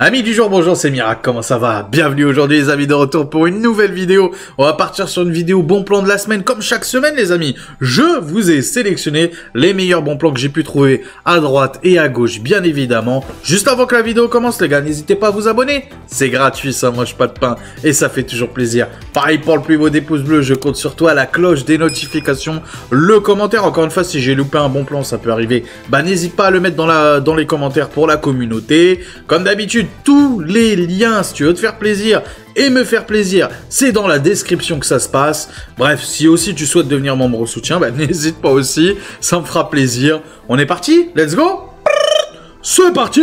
Amis du jour, bonjour, c'est Mirac, comment ça va? Bienvenue aujourd'hui les amis de retour pour une nouvelle vidéo. On va partir sur une vidéo bon plan de la semaine comme chaque semaine les amis. Je vous ai sélectionné les meilleurs bons plans que j'ai pu trouver à droite et à gauche bien évidemment. Juste avant que la vidéo commence les gars, n'hésitez pas à vous abonner. C'est gratuit, ça mange pas de pain et ça fait toujours plaisir. Pareil pour le plus beau des pouces bleus, je compte sur toi, la cloche des notifications, le commentaire. Encore une fois, si j'ai loupé un bon plan, ça peut arriver. Bah n'hésite pas à le mettre dans les commentaires pour la communauté. Comme d'habitude, tous les liens, si tu veux te faire plaisir et me faire plaisir, c'est dans la description que ça se passe. Bref, si aussi tu souhaites devenir membre au soutien, bah, n'hésite pas aussi, ça me fera plaisir. On est parti? Let's go! C'est parti!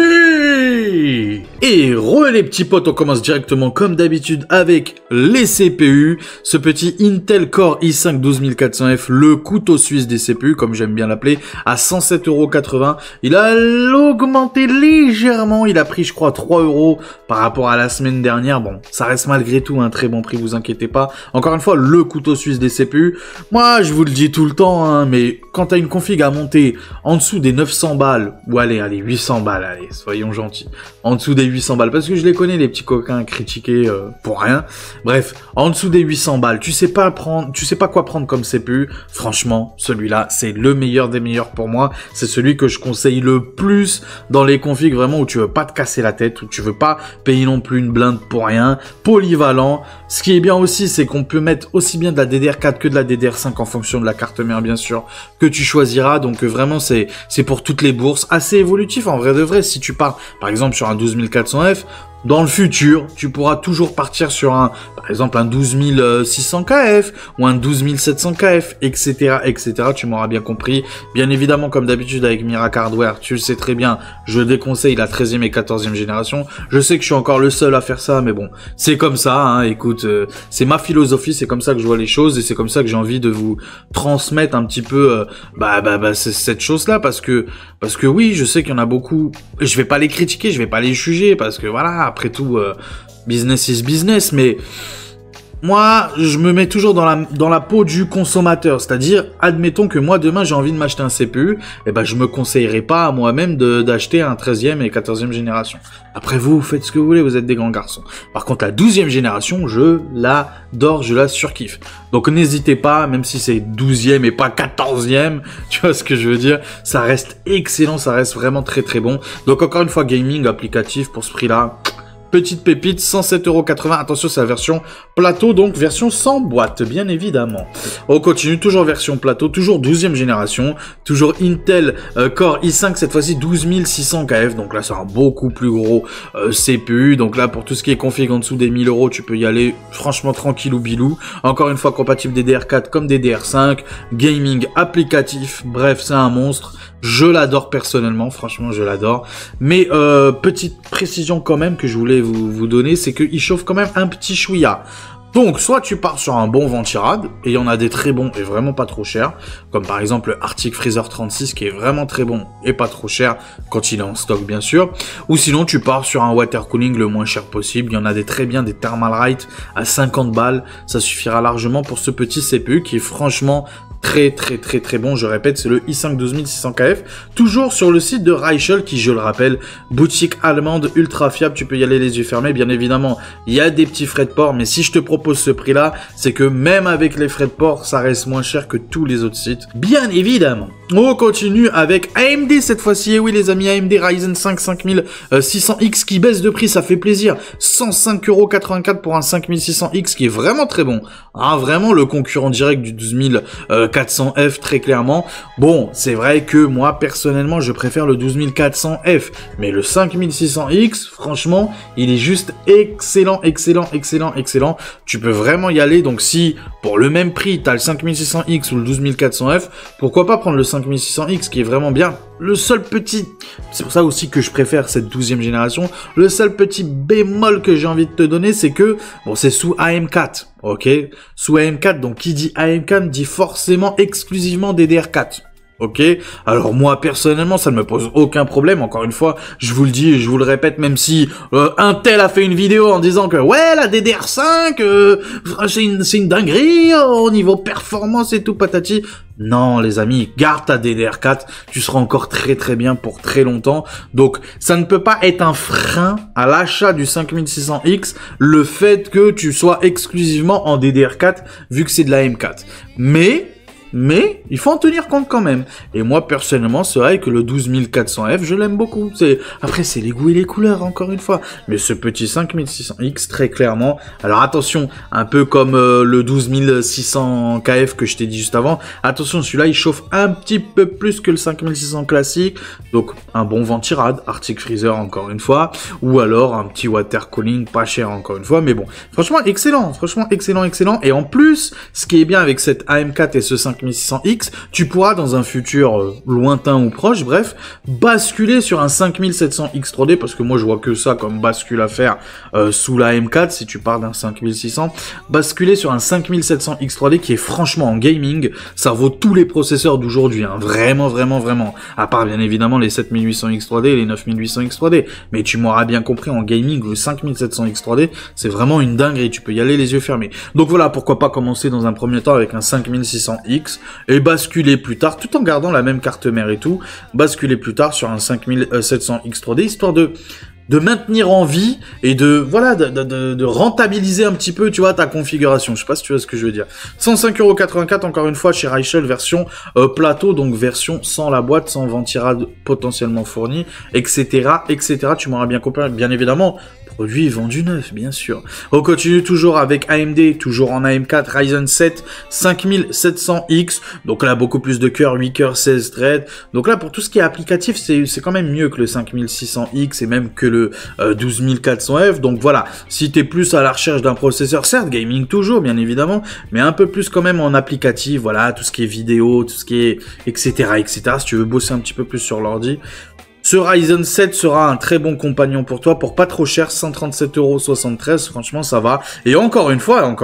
Et les petits potes, on commence directement comme d'habitude avec les CPU. Ce petit Intel Core i5 12400F, le couteau suisse des CPU, comme j'aime bien l'appeler, à 107,80 €. Il a augmenté légèrement, il a pris je crois 3 € par rapport à la semaine dernière. Bon, ça reste malgré tout un très bon prix, vous inquiétez pas. Encore une fois, le couteau suisse des CPU. Moi, je vous le dis tout le temps, hein, mais quand t'as une config à monter en dessous des 900 balles, ou allez, 800 balles, allez, soyons gentils. En dessous des 800 balles, parce que je les connais, les petits coquins critiqués pour rien. Bref, en dessous des 800 balles, tu sais pas quoi prendre comme CPU. Franchement, celui-là, c'est le meilleur des meilleurs pour moi. C'est celui que je conseille le plus dans les configs vraiment où tu veux pas te casser la tête, où tu veux pas payer non plus une blinde pour rien. Polyvalent. Ce qui est bien aussi, c'est qu'on peut mettre aussi bien de la DDR4 que de la DDR5 en fonction de la carte mère, bien sûr, que tu choisiras. Donc vraiment, c'est pour toutes les bourses. Assez évolutif en vrai de vrai. Si tu pars, par exemple, sur un 12400F, dans le futur, tu pourras toujours partir sur par exemple, un 12600KF ou un 12700KF, etc., etc. Tu m'auras bien compris. Bien évidemment, comme d'habitude avec Mirac Hardware, tu le sais très bien, je déconseille la 13e et 14e génération. Je sais que je suis encore le seul à faire ça, mais bon, c'est comme ça, hein. Écoute, c'est ma philosophie, c'est comme ça que je vois les choses et c'est comme ça que j'ai envie de vous transmettre un petit peu, cette chose-là parce que oui, je sais qu'il y en a beaucoup. Je vais pas les critiquer, je vais pas les juger parce que voilà. Après tout, business is business, mais moi, je me mets toujours dans la peau du consommateur. C'est-à-dire, admettons que moi, demain, j'ai envie de m'acheter un CPU, et ben, je me conseillerais pas à moi-même d'acheter un 13e et 14e génération. Après, vous faites ce que vous voulez, vous êtes des grands garçons. Par contre, la 12e génération, je l'adore, je la surkiffe. Donc, n'hésitez pas, même si c'est 12e et pas 14e, tu vois ce que je veux dire, ça reste excellent, ça reste vraiment très très bon. Donc, encore une fois, gaming, applicatif, pour ce prix-là, petite pépite, 107,80 €. Attention, c'est la version plateau, donc version sans boîte, bien évidemment. On continue, toujours version plateau, toujours 12e génération, toujours Intel Core i5, cette fois-ci 12600KF. Donc là, c'est un beaucoup plus gros CPU. Donc là, pour tout ce qui est config en dessous des 1000 €, tu peux y aller franchement tranquillou bilou. Encore une fois, compatible DDR4 comme DDR5, gaming, applicatif, bref, c'est un monstre. Je l'adore personnellement, franchement, je l'adore. Mais petite précision quand même que je voulais vous donner, c'est qu'il chauffe quand même un petit chouïa. Donc, soit tu pars sur un bon ventirad, et il y en a des très bons et vraiment pas trop chers, comme par exemple le Arctic Freezer 36 qui est vraiment très bon et pas trop cher quand il est en stock bien sûr, ou sinon tu pars sur un water cooling le moins cher possible. Il y en a des très bien, des Thermalright à 50 balles, ça suffira largement pour ce petit CPU qui est franchement très bon. Je répète, c'est le i5 12600KF, toujours sur le site de Reichel qui, je le rappelle, boutique allemande ultra fiable, tu peux y aller les yeux fermés. Bien évidemment, il y a des petits frais de port, mais si je te propose ce prix là, c'est que même avec les frais de port, ça reste moins cher que tous les autres sites, bien évidemment. On continue avec AMD cette fois-ci, et oui les amis, AMD Ryzen 5 5600X qui baisse de prix, ça fait plaisir, 105,84 € pour un 5600X qui est vraiment très bon, hein, vraiment le concurrent direct du 12400F très clairement. Bon, c'est vrai que moi personnellement je préfère le 12400F, mais le 5600X, franchement, il est juste excellent. Tu peux vraiment y aller, donc si pour le même prix t'as le 5600X ou le 12400F, pourquoi pas prendre le 5600X qui est vraiment bien. Le seul petit, c'est pour ça aussi que je préfère cette 12e génération, le seul petit bémol que j'ai envie de te donner, c'est que, bon, c'est sous AM4, ok, sous AM4, donc qui dit AM4 dit forcément exclusivement DDR4. ok? Alors moi, personnellement, ça ne me pose aucun problème. Encore une fois, je vous le dis et je vous le répète, même si un tel a fait une vidéo en disant que ouais, la DDR5, c'est une dinguerie au niveau performance et tout patati. Non, les amis, garde ta DDR4, tu seras encore très très bien pour très longtemps. Donc, ça ne peut pas être un frein à l'achat du 5600X, le fait que tu sois exclusivement en DDR4, vu que c'est de la M4. Mais, il faut en tenir compte quand même. Et moi, personnellement, c'est vrai que le 12400F, je l'aime beaucoup. Après, c'est les goûts et les couleurs, encore une fois. Mais ce petit 5600X, très clairement. Alors attention, un peu comme le 12600KF que je t'ai dit juste avant. Attention, celui-là, il chauffe un petit peu plus que le 5600 classique. Donc, un bon ventirad, Arctic Freezer, encore une fois. Ou alors, un petit water cooling, pas cher, encore une fois. Mais bon, franchement, excellent. Franchement, excellent, excellent. Et en plus, ce qui est bien avec cette AM4 et ce 5600X, tu pourras dans un futur lointain ou proche, bref, basculer sur un 5700X 3D, parce que moi je vois que ça comme bascule à faire sous la M4, si tu pars d'un 5600, basculer sur un 5700X 3D qui est franchement en gaming, ça vaut tous les processeurs d'aujourd'hui, hein, vraiment, vraiment, vraiment, à part bien évidemment les 7800X 3D et les 9800X 3D, mais tu m'auras bien compris, en gaming, le 5700X 3D, c'est vraiment une dinguerie, tu peux y aller les yeux fermés. Donc voilà, pourquoi pas commencer dans un premier temps avec un 5600X, et basculer plus tard, tout en gardant la même carte mère et tout, basculer plus tard sur un 5700X 3D, histoire de maintenir en vie et de rentabiliser un petit peu, tu vois, ta configuration. Je sais pas si tu vois ce que je veux dire. 105,84 € encore une fois chez Reichel, version plateau, donc version sans la boîte, sans ventirad potentiellement fourni, etc., etc. Tu m'auras bien compris, bien évidemment. Produit vendu neuf, bien sûr. On continue toujours avec AMD, toujours en AM4, Ryzen 7 5700X. Donc là, beaucoup plus de cœurs, 8 cœurs, 16 threads. Donc là, pour tout ce qui est applicatif, c'est quand même mieux que le 5600X et même que le 12400F. Donc voilà, si t'es plus à la recherche d'un processeur, certes, gaming toujours, bien évidemment, mais un peu plus quand même en applicatif, voilà, tout ce qui est vidéo, tout ce qui est etc., etc. Si tu veux bosser un petit peu plus sur l'ordi, ce Ryzen 7 sera un très bon compagnon pour toi, pour pas trop cher, 137,73 €, franchement ça va. Et encore une fois,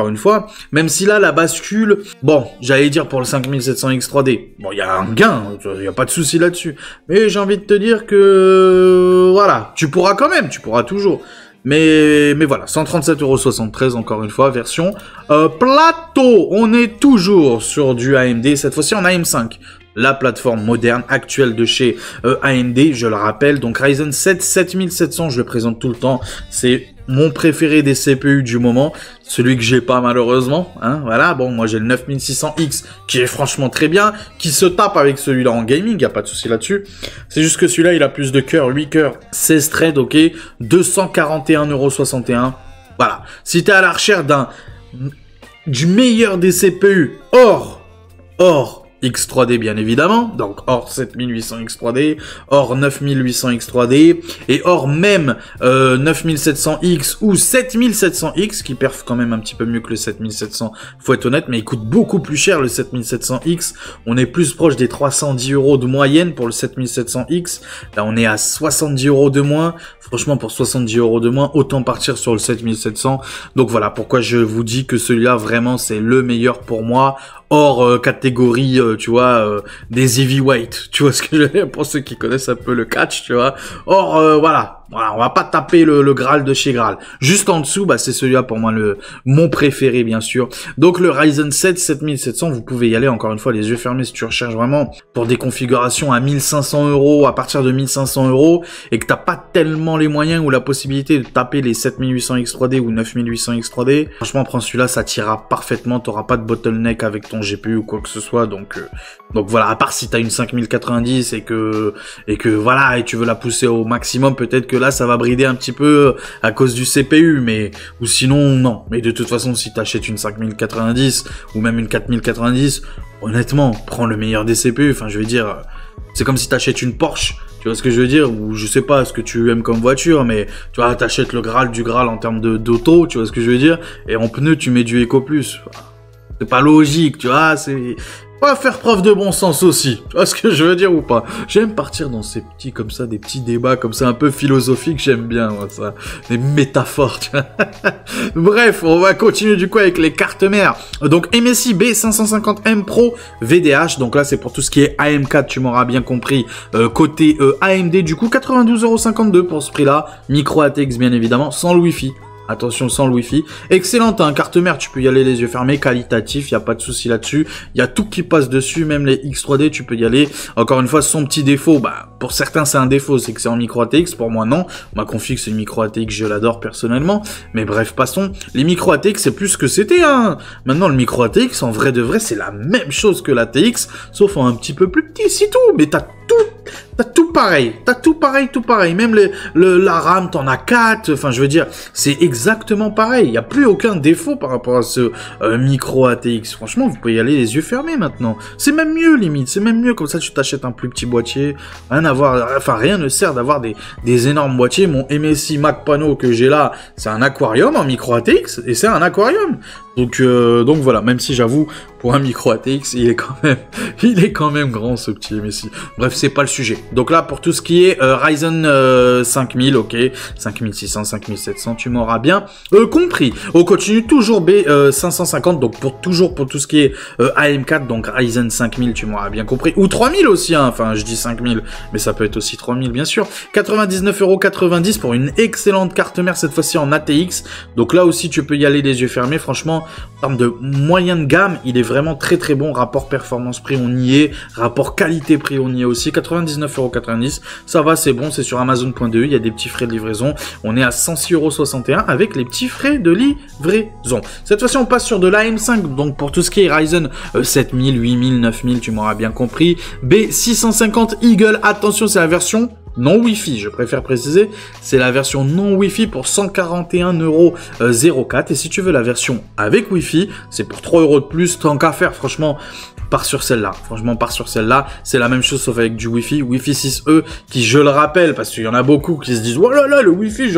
même si là la bascule, bon, j'allais dire pour le 5700X 3D, bon il y a un gain, il y a pas de souci là-dessus. Mais j'ai envie de te dire que, voilà, tu pourras quand même, tu pourras toujours. Mais voilà, 137,73 € encore une fois, version plateau. On est toujours sur du AMD, cette fois-ci en AM5. La plateforme moderne actuelle de chez AMD, je le rappelle. Donc Ryzen 7 7700, je le présente tout le temps. C'est mon préféré des CPU du moment. Celui que j'ai pas malheureusement. Hein, voilà, bon, moi j'ai le 9600X qui est franchement très bien, qui se tape avec celui-là en gaming, y a pas de souci là-dessus. C'est juste que celui-là, il a plus de cœurs, 8 cœurs, 16 threads, ok, 241,61 €. Voilà, si t'es à la recherche du meilleur des CPU, hors X3D bien évidemment, donc hors 7800X 3D, hors 9800X 3D, et hors même 9700X ou 7700X, qui perf quand même un petit peu mieux que le 7700, faut être honnête, mais il coûte beaucoup plus cher le 7700X, on est plus proche des 310 € de moyenne pour le 7700X, là on est à 70 € de moins, franchement pour 70 € de moins, autant partir sur le 7700, donc voilà pourquoi je vous dis que celui-là vraiment c'est le meilleur pour moi, hors catégorie, tu vois, des heavyweight, tu vois ce que je veux dire, pour ceux qui connaissent un peu le catch, tu vois. Or, voilà, on va pas taper le Graal de chez Graal. Juste en dessous, bah c'est celui-là pour moi mon préféré, bien sûr. Donc le Ryzen 7 7700, vous pouvez y aller, encore une fois, les yeux fermés, si tu recherches vraiment pour des configurations à 1500 €, à partir de 1500 €, et que t'as pas tellement les moyens ou la possibilité de taper les 7800X 3D ou 9800X 3D. Franchement, prends celui-là, ça t'ira parfaitement, t'auras pas de bottleneck avec ton GPU ou quoi que ce soit, donc voilà, à part si t'as une 5090 et que voilà, et tu veux la pousser au maximum, peut-être que là ça va brider un petit peu à cause du CPU, mais ou sinon non. Mais de toute façon, si t'achètes une 5090 ou même une 4090, honnêtement, prends le meilleur des CPU, enfin je veux dire, c'est comme si t'achètes une Porsche. Tu vois ce que je veux dire? Ou je sais pas ce que tu aimes comme voiture, mais tu vois, t'achètes le Graal du Graal en termes d'auto, tu vois ce que je veux dire? Et en pneu, tu mets du EcoPlus. C'est pas logique, tu vois, On va faire preuve de bon sens aussi. Tu vois ce que je veux dire ou pas? J'aime partir dans ces petits, comme ça, des petits débats comme ça, un peu philosophiques. J'aime bien, moi, ça. Des métaphores, tu vois. Bref, on va continuer du coup avec les cartes mères. Donc, MSI B550M Pro VDH. Donc là, c'est pour tout ce qui est AM4, tu m'auras bien compris. Côté AMD, du coup, 92,52 € pour ce prix-là. Micro ATX, bien évidemment, sans le Wi-Fi. Attention, sans le Wi-Fi. Excellente, hein, carte mère, tu peux y aller les yeux fermés, qualitatif, y a pas de souci là-dessus. Il y a tout qui passe dessus, même les X3D, tu peux y aller. Encore une fois, son petit défaut, bah, pour certains c'est un défaut, c'est que c'est en micro ATX, pour moi non. Ma config c'est une micro ATX, je l'adore personnellement. Mais bref, passons. Les micro ATX, c'est plus ce que c'était, hein. Maintenant, le micro ATX, en vrai de vrai, c'est la même chose que l'ATX, sauf en un petit peu plus petit, c'est tout. Mais t'as tout pareil, tout pareil, même la RAM, t'en as 4, enfin je veux dire, c'est exactement pareil, il n'y a plus aucun défaut par rapport à ce micro ATX, franchement vous pouvez y aller les yeux fermés maintenant, c'est même mieux limite, c'est même mieux, comme ça tu t'achètes un plus petit boîtier, rien ne sert d'avoir des énormes boîtiers, mon MSI Mac Pano que j'ai là, c'est un aquarium en micro ATX, et c'est un aquarium, donc voilà, même si j'avoue, pour un micro ATX, il est quand même grand ce petit MSI. Bref, c'est pas le sujet. Donc là, pour tout ce qui est Ryzen 5000, ok, 5600, 5700, tu m'auras bien compris. On continue toujours B550, donc pour tout ce qui est AM4, donc Ryzen 5000, tu m'auras bien compris. Ou 3000 aussi, hein. Enfin, je dis 5000, mais ça peut être aussi 3000, bien sûr. 99,90 € pour une excellente carte mère, cette fois-ci en ATX. Donc là aussi, tu peux y aller les yeux fermés. Franchement, en termes de moyen de gamme, il est vraiment très très bon. Rapport performance-prix, on y est. Rapport qualité-prix, on y est aussi. 99,90 €. Ça va, c'est bon. C'est sur Amazon.de. Il y a des petits frais de livraison. On est à 106,61 € avec les petits frais de livraison. Cette fois-ci, on passe sur de l'AM5. Donc, pour tout ce qui est Ryzen 7000, 8000, 9000, tu m'auras bien compris. B650 Eagle. Attention, c'est la version non Wi-Fi, je préfère préciser, c'est la version non Wi-Fi pour 141,04 €. Et si tu veux la version avec Wi-Fi, c'est pour 3 € de plus, tant qu'à faire, franchement, pars sur celle-là. Franchement, pars sur celle-là. C'est la même chose sauf avec du Wi-Fi. Wi-Fi 6E, qui, je le rappelle, parce qu'il y en a beaucoup qui se disent, oh là là, le Wi-Fi,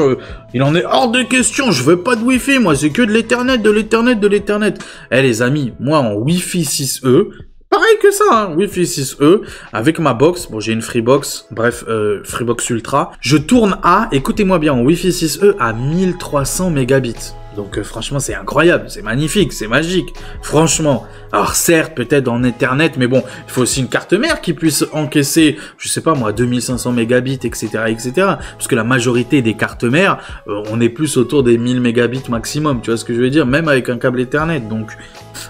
il en est hors de question, je veux pas de Wi-Fi, moi, c'est que de l'Ethernet, de l'Ethernet, de l'Ethernet. Eh, les amis, moi, en Wi-Fi 6E, pareil que ça, hein, Wi-Fi 6E, avec ma box, bon j'ai une Freebox, bref, Freebox Ultra, je tourne écoutez-moi bien, en Wi-Fi 6E à 1300 mégabits. Donc franchement c'est incroyable, c'est magnifique, c'est magique, franchement. Alors certes peut-être en Ethernet, mais bon, il faut aussi une carte mère qui puisse encaisser, je sais pas moi, 2500 mégabits, etc., etc. Parce que la majorité des cartes mères, on est plus autour des 1000 mégabits maximum, tu vois ce que je veux dire, même avec un câble Ethernet. Donc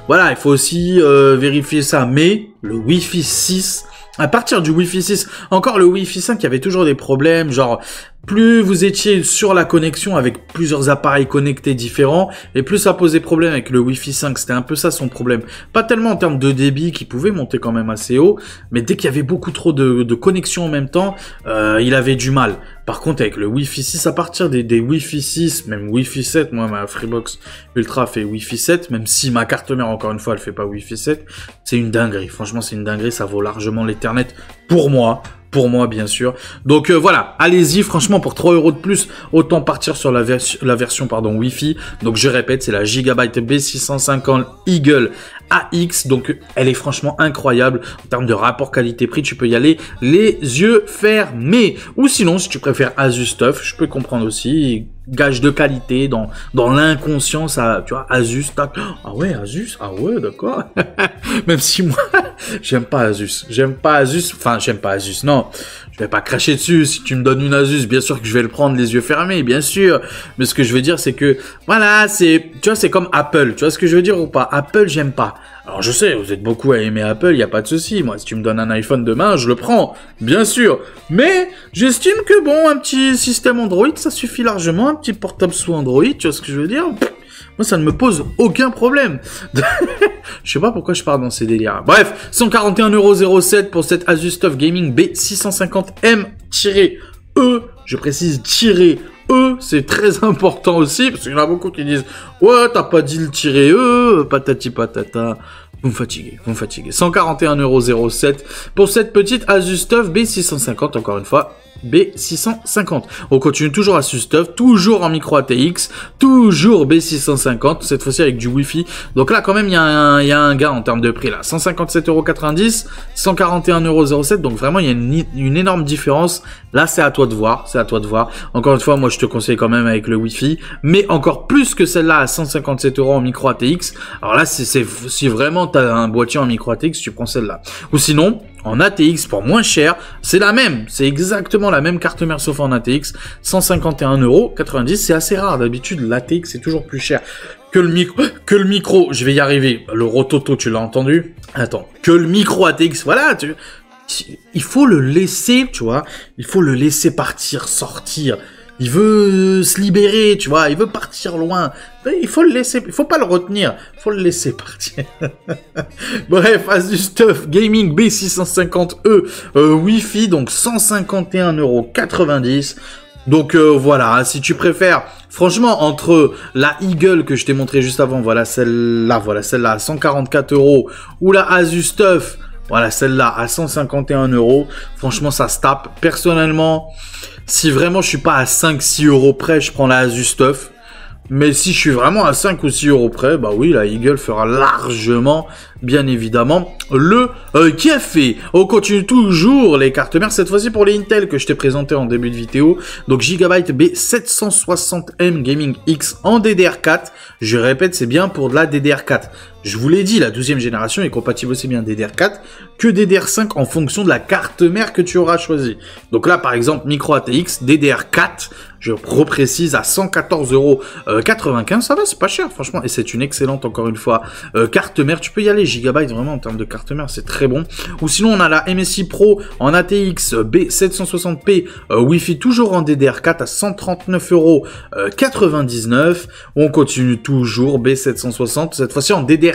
voilà, il faut aussi vérifier ça, mais le Wi-Fi 6... À partir du Wi-Fi 6, encore le Wi-Fi 5, il y avait toujours des problèmes, genre, plus vous étiez sur la connexion avec plusieurs appareils connectés différents, et plus ça posait problème avec le Wi-Fi 5, c'était un peu ça son problème. Pas tellement en termes de débit, qui pouvait monter quand même assez haut, mais dès qu'il y avait beaucoup trop de connexions en même temps, il avait du mal. Par contre, avec le Wi-Fi 6, à partir des Wi-Fi 6, même Wi-Fi 7, moi, ma Freebox Ultra fait Wi-Fi 7, même si ma carte mère, encore une fois, elle fait pas Wi-Fi 7, c'est une dinguerie. Franchement, c'est une dinguerie, ça vaut largement l'Ethernet pour moi, bien sûr. Donc voilà, allez-y, franchement, pour 3 € de plus, autant partir sur la version Wi-Fi. Donc je répète, c'est la Gigabyte B650 Eagle AX, donc elle est franchement incroyable. En termes de rapport qualité-prix, tu peux y aller les yeux fermés. Ou sinon, si tu préfères Asus TUF, je peux comprendre aussi, gage de qualité, dans l'inconscient, ça, tu vois, Asus, tac. Ah ouais, Asus, ah ouais, d'accord. Même si moi, j'aime pas Asus, non, je vais pas cracher dessus. Si tu me donnes une Asus, bien sûr que je vais le prendre les yeux fermés, bien sûr. Mais ce que je veux dire, c'est que, voilà, tu vois, c'est comme Apple, tu vois ce que je veux dire ou pas? Apple, j'aime pas. Alors je sais, vous êtes beaucoup à aimer Apple, il n'y a pas de souci. Moi, si tu me donnes un iPhone demain, je le prends, bien sûr. Mais j'estime que bon, un petit système Android, ça suffit largement. Un petit portable sous Android, tu vois ce que je veux dire? Moi, ça ne me pose aucun problème. Je sais pas pourquoi je pars dans ces délires. Bref, 141,07 € pour cette Asus TUF Gaming B650M-E. Je précise -E, c'est très important aussi, parce qu'il y en a beaucoup qui disent « Ouais, t'as pas dit le -E, patati patata ». Vous me fatiguez. 141,07 € pour cette petite Asus TUF B650, encore une fois. B650. On continue toujours Asus TUF, toujours en micro ATX, toujours B650, cette fois-ci avec du Wi-Fi. Donc là, quand même, il y a un gain en termes de prix, là. 157,90 €, 141,07 €. Donc vraiment, il y a une énorme différence. Là, c'est à toi de voir, c'est à toi de voir. Encore une fois, moi, je te conseille quand même avec le Wi-Fi, mais encore plus que celle-là à 157 € en micro ATX. Alors là, si vraiment tu as un boîtier en micro ATX, tu prends celle-là. Ou sinon, en ATX pour moins cher, c'est la même, c'est exactement la même carte mère sauf en ATX, 151,90 €, c'est assez rare, d'habitude l'ATX c'est toujours plus cher que le micro, je vais y arriver, le Rototo tu l'as entendu, attends, que le micro ATX, voilà, il faut le laisser, tu vois, il faut le laisser partir, sortir. Il veut se libérer, tu vois, il veut partir loin. Il faut le laisser, il faut pas le retenir, il faut le laisser partir. Bref, Asus TUF Gaming B650E Wi-Fi, donc 151,90 €. Donc voilà, si tu préfères, franchement, entre la Eagle que je t'ai montré juste avant, voilà celle-là à 144 € ou la Asus TUF, voilà celle-là à 151 €, franchement ça se tape. Personnellement, si vraiment je suis pas à 5-6 € près, je prends la Asus TUF. Mais si je suis vraiment à 5 ou 6 € près, bah oui, la Eagle fera largement, bien évidemment, le café. On continue toujours les cartes mères, cette fois-ci pour les Intel que je t'ai présenté en début de vidéo. Donc Gigabyte B760M Gaming X en DDR4. Je répète, c'est bien pour de la DDR4. Je vous l'ai dit, la 12e génération est compatible aussi bien DDR4 que DDR5 en fonction de la carte mère que tu auras choisie. Donc là, par exemple, micro ATX, DDR4, je reprécise à 114,95 €. Ça va, c'est pas cher, franchement. Et c'est une excellente, encore une fois, carte mère. Tu peux y aller, Gigabyte, vraiment, en termes de carte mère, c'est très bon. Ou sinon, on a la MSI Pro en ATX B760p, Wi-Fi toujours en DDR4 à 139,99 €. On continue toujours B760, cette fois-ci en DDR5.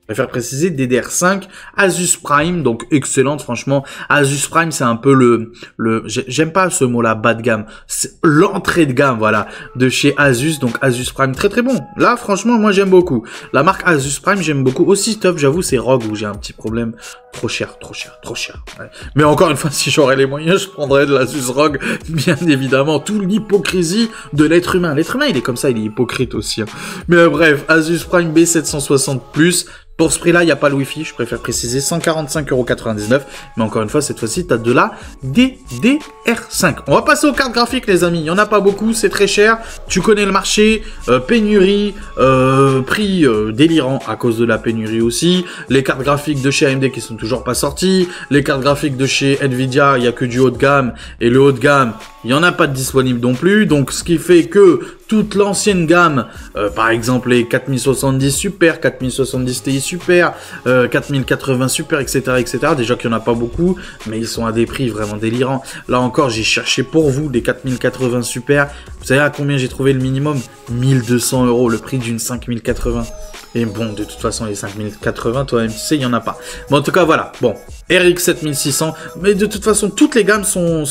Je préfère préciser DDR5, Asus Prime, donc excellente, franchement. Asus Prime, c'est un peu j'aime pas ce mot-là, bas de gamme. C'est l'entrée de gamme, voilà, de chez Asus, donc Asus Prime, très très bon. Là, franchement, moi j'aime beaucoup. La marque Asus Prime, j'aime beaucoup. Aussi TUF, j'avoue, c'est ROG où j'ai un petit problème. Trop cher. Ouais. Mais encore une fois, si j'aurais les moyens, je prendrais de l'Asus ROG, bien évidemment. Tout l'hypocrisie de l'être humain. L'être humain, il est comme ça, il est hypocrite aussi. Hein. Mais bref, Asus Prime B760+. Pour ce prix-là, il n'y a pas le Wi-Fi, je préfère préciser 145,99 €. Mais encore une fois, cette fois-ci, tu as de la DDR5. On va passer aux cartes graphiques, les amis. Il n'y en a pas beaucoup, c'est très cher. Tu connais le marché, pénurie, prix délirant à cause de la pénurie aussi. Les cartes graphiques de chez AMD qui sont toujours pas sorties. Les cartes graphiques de chez Nvidia, il n'y a que du haut de gamme. Et le haut de gamme, il n'y en a pas de disponible non plus. Donc, ce qui fait que toute l'ancienne gamme, par exemple les 4070 Super, 4070 Ti Super, 4080 Super, etc., déjà qu'il n'y en a pas beaucoup, mais ils sont à des prix vraiment délirants. Là encore, j'ai cherché pour vous des 4080 Super. Vous savez à combien j'ai trouvé le minimum? 1200 €, le prix d'une 5080. Et bon, de toute façon, les 5080, toi-même, tu sais, il n'y en a pas. Mais en tout cas, voilà. Bon, RX 7600. Mais de toute façon, toutes les gammes sont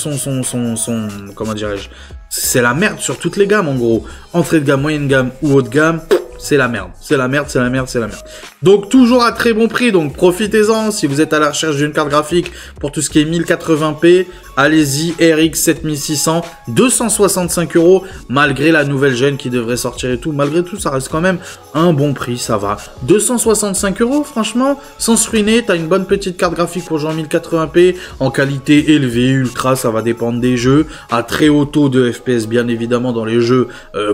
comment dirais-je? C'est la merde sur toutes les gammes, en gros. Entrée de gamme, moyenne gamme ou haute gamme. C'est la merde, c'est la merde, c'est la merde, c'est la merde. Donc toujours à très bon prix, donc profitez-en. Si vous êtes à la recherche d'une carte graphique pour tout ce qui est 1080p, allez-y, RX 7600, 265 €, malgré la nouvelle gêne qui devrait sortir et tout. Malgré tout, ça reste quand même un bon prix, ça va. 265 €, franchement, sans se ruiner, t'as une bonne petite carte graphique pour jouer en 1080p, en qualité élevée, ultra, ça va dépendre des jeux, à très haut taux de FPS, bien évidemment, dans les jeux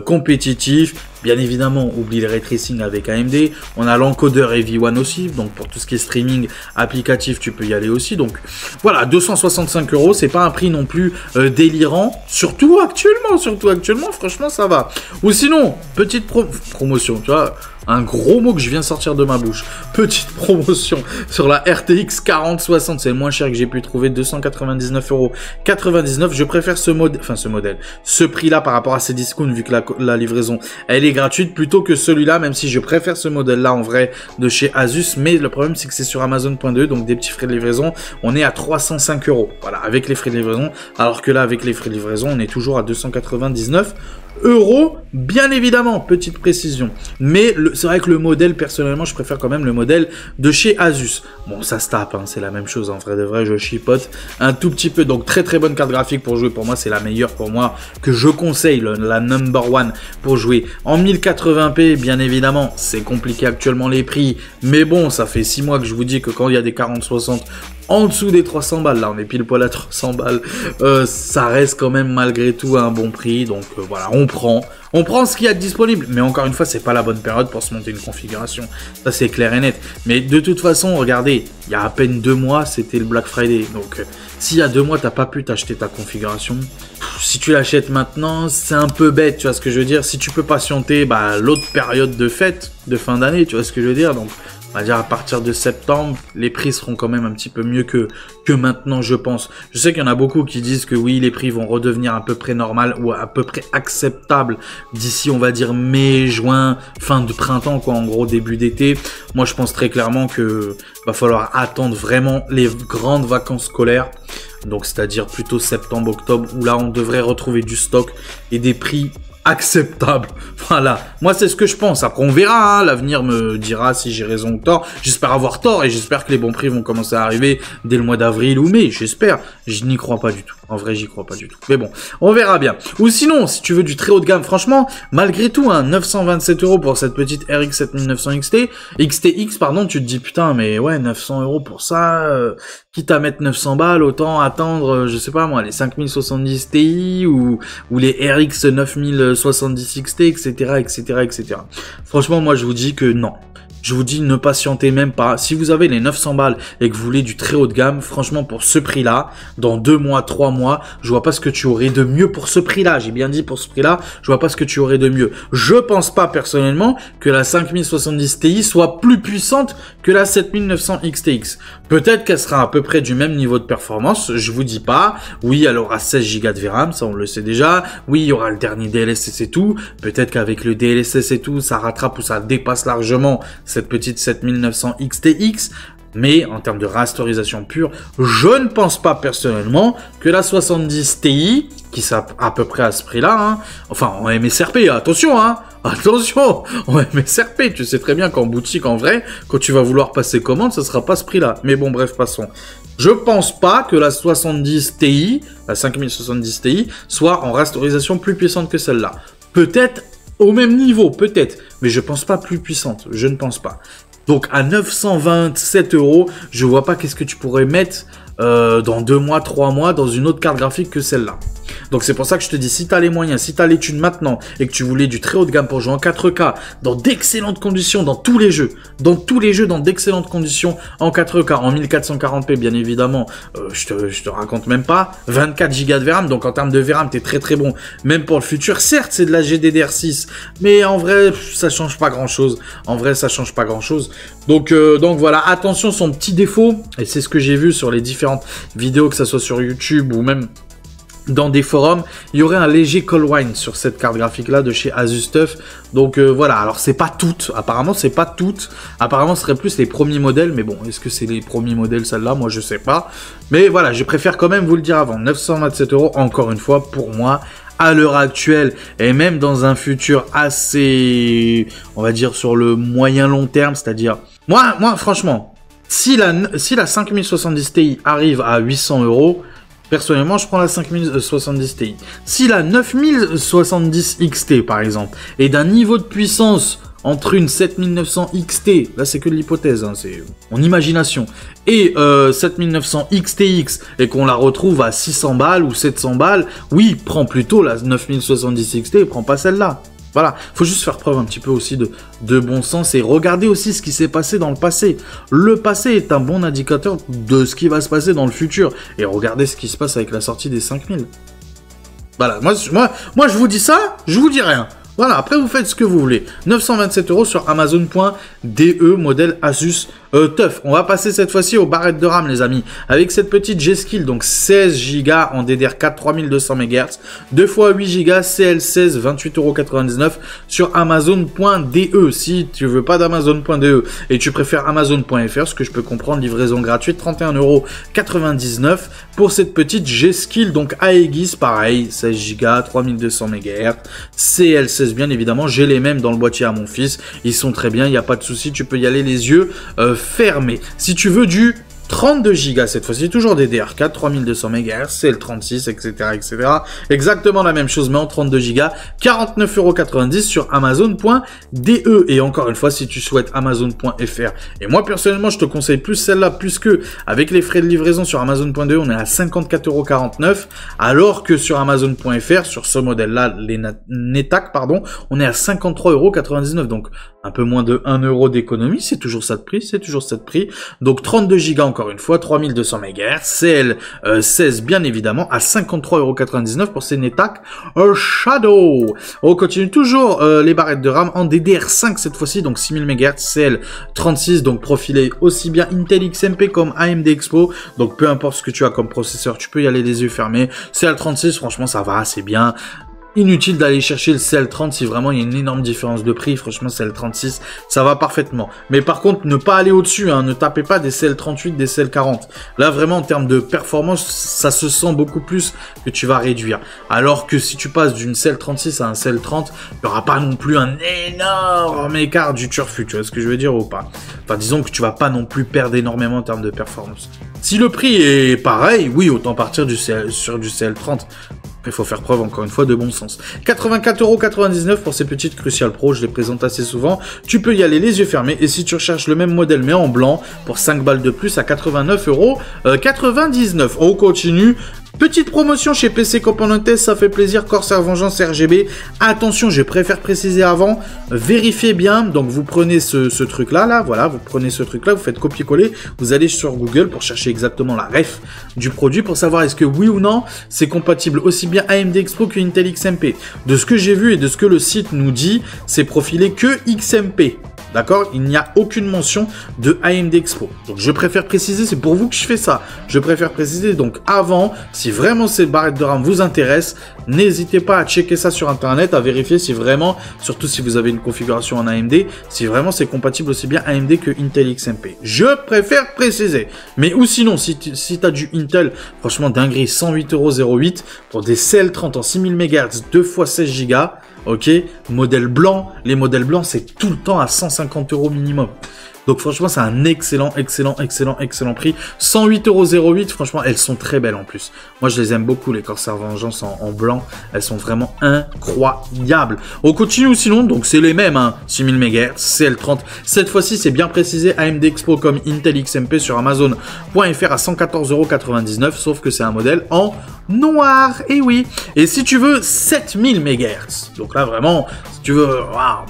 compétitifs. Bien évidemment, oublie les ray tracing avec AMD. On a l'encodeur EV1 aussi, donc pour tout ce qui est streaming applicatif, tu peux y aller aussi. Donc voilà, 265 €, c'est pas un prix non plus délirant, surtout actuellement, franchement ça va. Ou sinon, petite promotion, tu vois, un gros mot que je viens de sortir de ma bouche. Petite promotion sur la RTX 4060, c'est le moins cher que j'ai pu trouver, 299,99 €. Je préfère ce modèle, ce prix-là par rapport à ces discounts, vu que la livraison, elle est gratuite, plutôt que celui-là, même si je préfère ce modèle-là en vrai de chez Asus. Mais le problème, c'est que c'est sur Amazon.de, donc des petits frais de livraison, on est à 305 €. Voilà, avec les frais de livraison, alors que là, avec les frais de livraison, on est toujours à 299 € bien évidemment, petite précision. Mais c'est vrai que le modèle, personnellement, je préfère quand même le modèle de chez Asus. Bon, ça se tape, hein, c'est la même chose, en vrai de vrai, je chipote un tout petit peu. Donc, très très bonne carte graphique pour jouer. Pour moi, c'est la meilleure pour moi que je conseille, la number one pour jouer. En 1080p, bien évidemment, c'est compliqué actuellement les prix. Mais bon, ça fait 6 mois que je vous dis que quand il y a des 40-60 en dessous des 300 balles, là on est pile poil à 300 balles, ça reste quand même malgré tout à un bon prix, donc voilà, on prend ce qu'il y a de disponible, mais encore une fois, c'est pas la bonne période pour se monter une configuration, ça c'est clair et net, mais de toute façon, regardez, il y a à peine 2 mois, c'était le Black Friday, donc s'il y a 2 mois, t'as pas pu t'acheter ta configuration, si tu l'achètes maintenant, c'est un peu bête, tu vois ce que je veux dire, si tu peux patienter, bah, l'autre période de fête, de fin d'année, tu vois ce que je veux dire, donc on va dire à partir de septembre, les prix seront quand même un petit peu mieux que maintenant, je pense. Je sais qu'il y en a beaucoup qui disent que oui, les prix vont redevenir à peu près normal ou à peu près acceptables d'ici, on va dire, mai, juin, fin de printemps, quoi, en gros, début d'été. Moi, je pense très clairement que va falloir attendre vraiment les grandes vacances scolaires. Donc, c'est-à-dire plutôt septembre, octobre, où là, on devrait retrouver du stock et des prix acceptable. Voilà. Moi, c'est ce que je pense. Après, on verra. Hein. L'avenir me dira si j'ai raison ou tort. J'espère avoir tort et j'espère que les bons prix vont commencer à arriver dès le mois d'avril ou mai. J'espère. Je n'y crois pas du tout. En vrai, j'y crois pas du tout. Mais bon, on verra bien. Ou sinon, si tu veux du très haut de gamme, franchement, malgré tout, hein, 927 € pour cette petite RX 7900 XTX, pardon, tu te dis, putain, mais ouais, 900 € pour ça, quitte à mettre 900 balles, autant attendre, je sais pas moi, les 5070 Ti ou les RX 9070 XT, etc., etc., etc. Franchement, moi, je vous dis que non. Je vous dis, ne patientez même pas. Si vous avez les 900 balles et que vous voulez du très haut de gamme, franchement, pour ce prix-là, dans 2 mois, 3 mois, je vois pas ce que tu aurais de mieux pour ce prix-là. J'ai bien dit pour ce prix-là, je vois pas ce que tu aurais de mieux. Je pense pas, personnellement, que la 5070 Ti soit plus puissante que la 7900 XTX. Peut-être qu'elle sera à peu près du même niveau de performance, je vous dis pas. Oui, elle aura 16 Go de VRAM, ça on le sait déjà. Oui, il y aura le dernier DLSS et tout. Peut-être qu'avec le DLSS et tout, ça rattrape ou ça dépasse largement cette petite 7900 XTX, mais en termes de rasterisation pure, je ne pense pas personnellement que la 70 Ti, qui est à peu près à ce prix-là, hein, enfin en MSRP, attention, hein, attention, en MSRP, tu sais très bien qu'en boutique, en vrai, quand tu vas vouloir passer commande, ça sera pas ce prix-là. Mais bon, bref, passons. Je pense pas que la 70 Ti, la 5070 Ti, soit en rasterisation plus puissante que celle-là. Peut-être au même niveau, peut-être, mais je pense pas plus puissante, je ne pense pas. Donc à 927 €, je vois pas qu'est-ce que tu pourrais mettre dans 2 mois, 3 mois dans une autre carte graphique que celle-là. Donc c'est pour ça que je te dis, si tu as les moyens, si tu as les thunes maintenant et que tu voulais du très haut de gamme pour jouer en 4K, dans d'excellentes conditions, dans tous les jeux, dans d'excellentes conditions, en 4K, en 1440p bien évidemment, je te raconte même pas, 24 Go de VRAM, donc en termes de VRAM, t'es très très bon, même pour le futur, certes c'est de la GDDR6, mais en vrai, ça change pas grand chose, donc voilà, attention, son petit défaut, et c'est ce que j'ai vu sur les différentes vidéos, que ça soit sur YouTube ou même dans des forums, il y aurait un léger call whine sur cette carte graphique là de chez Asus TUF. Donc voilà, alors c'est pas toutes, apparemment c'est pas toutes, apparemment ce serait plus les premiers modèles, mais bon, est-ce que c'est les premiers modèles celle-là? Moi je sais pas, mais voilà, je préfère quand même vous le dire avant, 927 €, encore une fois, pour moi, à l'heure actuelle, et même dans un futur assez, on va dire sur le moyen long terme, c'est-à-dire, moi franchement, si la 5070 Ti arrive à 800 €, personnellement, je prends la 5070 Ti. Si la 9070 XT, par exemple, est d'un niveau de puissance entre une 7900 XT, là c'est que de l'hypothèse, hein, c'est mon imagination, et 7900 XTX, et qu'on la retrouve à 600 balles ou 700 balles, oui, prends plutôt la 9070 XT et prends pas celle-là. Voilà, faut juste faire preuve un petit peu aussi de bon sens et regarder aussi ce qui s'est passé dans le passé. Le passé est un bon indicateur de ce qui va se passer dans le futur. Et regardez ce qui se passe avec la sortie des 5000. Voilà, moi je vous dis ça, je vous dis rien. Voilà, après vous faites ce que vous voulez. 927 € sur Amazon.de, modèle Asus Tough. On va passer cette fois-ci aux barrettes de RAM, les amis. Avec cette petite G-Skill, donc 16 Go en DDR4, 3200 MHz, 2 x 8 Go, CL16, 28,99€ sur Amazon.de. Si tu veux pas d'Amazon.de et tu préfères Amazon.fr, ce que je peux comprendre, livraison gratuite, 31,99€ pour cette petite G-Skill. Donc Aegis, pareil, 16 Go, 3200 MHz, CL16 bien évidemment. J'ai les mêmes dans le boîtier à mon fils. Ils sont très bien, il n'y a pas de souci, tu peux y aller les yeux fermés. Si tu veux du 32 Go cette fois-ci, toujours DDR4, 3200 MHz, CL36, etc., etc. Exactement la même chose, mais en 32 Go, 49,90€ sur Amazon.de. Et encore une fois, si tu souhaites Amazon.fr. Et moi, personnellement, je te conseille plus celle-là, puisque avec les frais de livraison sur Amazon.de, on est à 54,49€, alors que sur Amazon.fr, sur ce modèle-là, les Netac, pardon, on est à 53,99€. Donc, un peu moins de 1€ d'économie, c'est toujours ça de prix, c'est toujours ça de prix. Donc, 32 Go encore une fois, 3200 MHz, CL16 bien évidemment, à 53,99€ pour ces Netac Shadow. On continue toujours les barrettes de RAM en DDR5 cette fois-ci, donc 6000 MHz, CL36, donc profilé aussi bien Intel XMP comme AMD Expo. Donc peu importe ce que tu as comme processeur, tu peux y aller les yeux fermés. CL36, franchement ça va assez bien. Inutile d'aller chercher le CL30 si vraiment il y a une énorme différence de prix. Franchement, CL36, ça va parfaitement. Mais par contre, ne pas aller au-dessus, hein. Ne tapez pas des CL38, des CL40. Là, vraiment, en termes de performance, ça se sent beaucoup plus que tu vas réduire. Alors que si tu passes d'une CL36 à un CL30, il n'y aura pas non plus un énorme écart du turfu. Tu vois ce que je veux dire ou pas? Enfin, disons que tu vas pas non plus perdre énormément en termes de performance. Si le prix est pareil, oui, autant partir sur du CL30. Il faut faire preuve, encore une fois, de bon sens. 84,99€ pour ces petites Crucial Pro, je les présente assez souvent. Tu peux y aller les yeux fermés. Et si tu recherches le même modèle, mais en blanc, pour 5 balles de plus, à 89,99€. On continue. Petite promotion chez PC Componentes, ça fait plaisir. Corsair Vengeance RGB. Attention, je préfère préciser avant. Vérifiez bien. Donc, vous prenez ce truc-là, là, voilà. Vous prenez ce truc-là, vous faites copier-coller. Vous allez sur Google pour chercher exactement la ref du produit pour savoir est-ce que oui ou non, c'est compatible aussi bien AMD Expo que Intel XMP. De ce que j'ai vu et de ce que le site nous dit, c'est profilé que XMP. D'accord? Il n'y a aucune mention de AMD Expo. Donc, je préfère préciser, c'est pour vous que je fais ça. Je préfère préciser, donc, avant, si vraiment ces barrettes de RAM vous intéressent, n'hésitez pas à checker ça sur Internet, à vérifier si vraiment, surtout si vous avez une configuration en AMD, si vraiment c'est compatible aussi bien AMD que Intel XMP. Je préfère préciser. Mais ou sinon, si tu as du Intel, franchement, dinguerie, 108,08€ pour des CL30 en 6000 MHz, 2 x 16 Go. Ok, modèle blanc, les modèles blancs, c'est tout le temps à 150€ minimum. Donc franchement, c'est un excellent prix. 108,08€, franchement, elles sont très belles en plus. Moi, je les aime beaucoup, les Corsair Vengeance en blanc. Elles sont vraiment incroyables. On continue sinon, donc c'est les mêmes, hein, 6000 MHz, CL30. Cette fois-ci, c'est bien précisé, AMD Expo comme Intel XMP sur Amazon.fr à 114,99€, sauf que c'est un modèle en noir, et oui. Et si tu veux 7000 MHz, donc là vraiment, si tu veux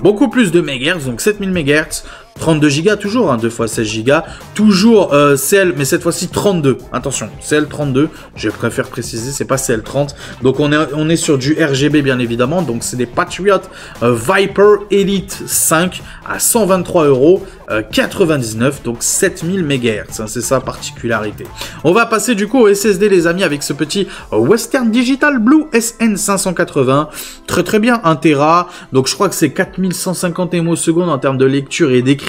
beaucoup plus de MHz, donc 7000 MHz, 32 Go toujours, hein, 2 x 16 Go, toujours CL, mais cette fois-ci 32, attention, CL32, je préfère préciser, c'est pas CL30, donc on est sur du RGB bien évidemment, donc c'est des Patriot Viper Elite 5 à 123,99€, donc 7000 MHz, hein, c'est sa particularité. On va passer du coup au SSD les amis, avec ce petit Western Digital Blue SN580, très bien, 1 Tera, donc je crois que c'est 4150 ms en termes de lecture et d'écriture.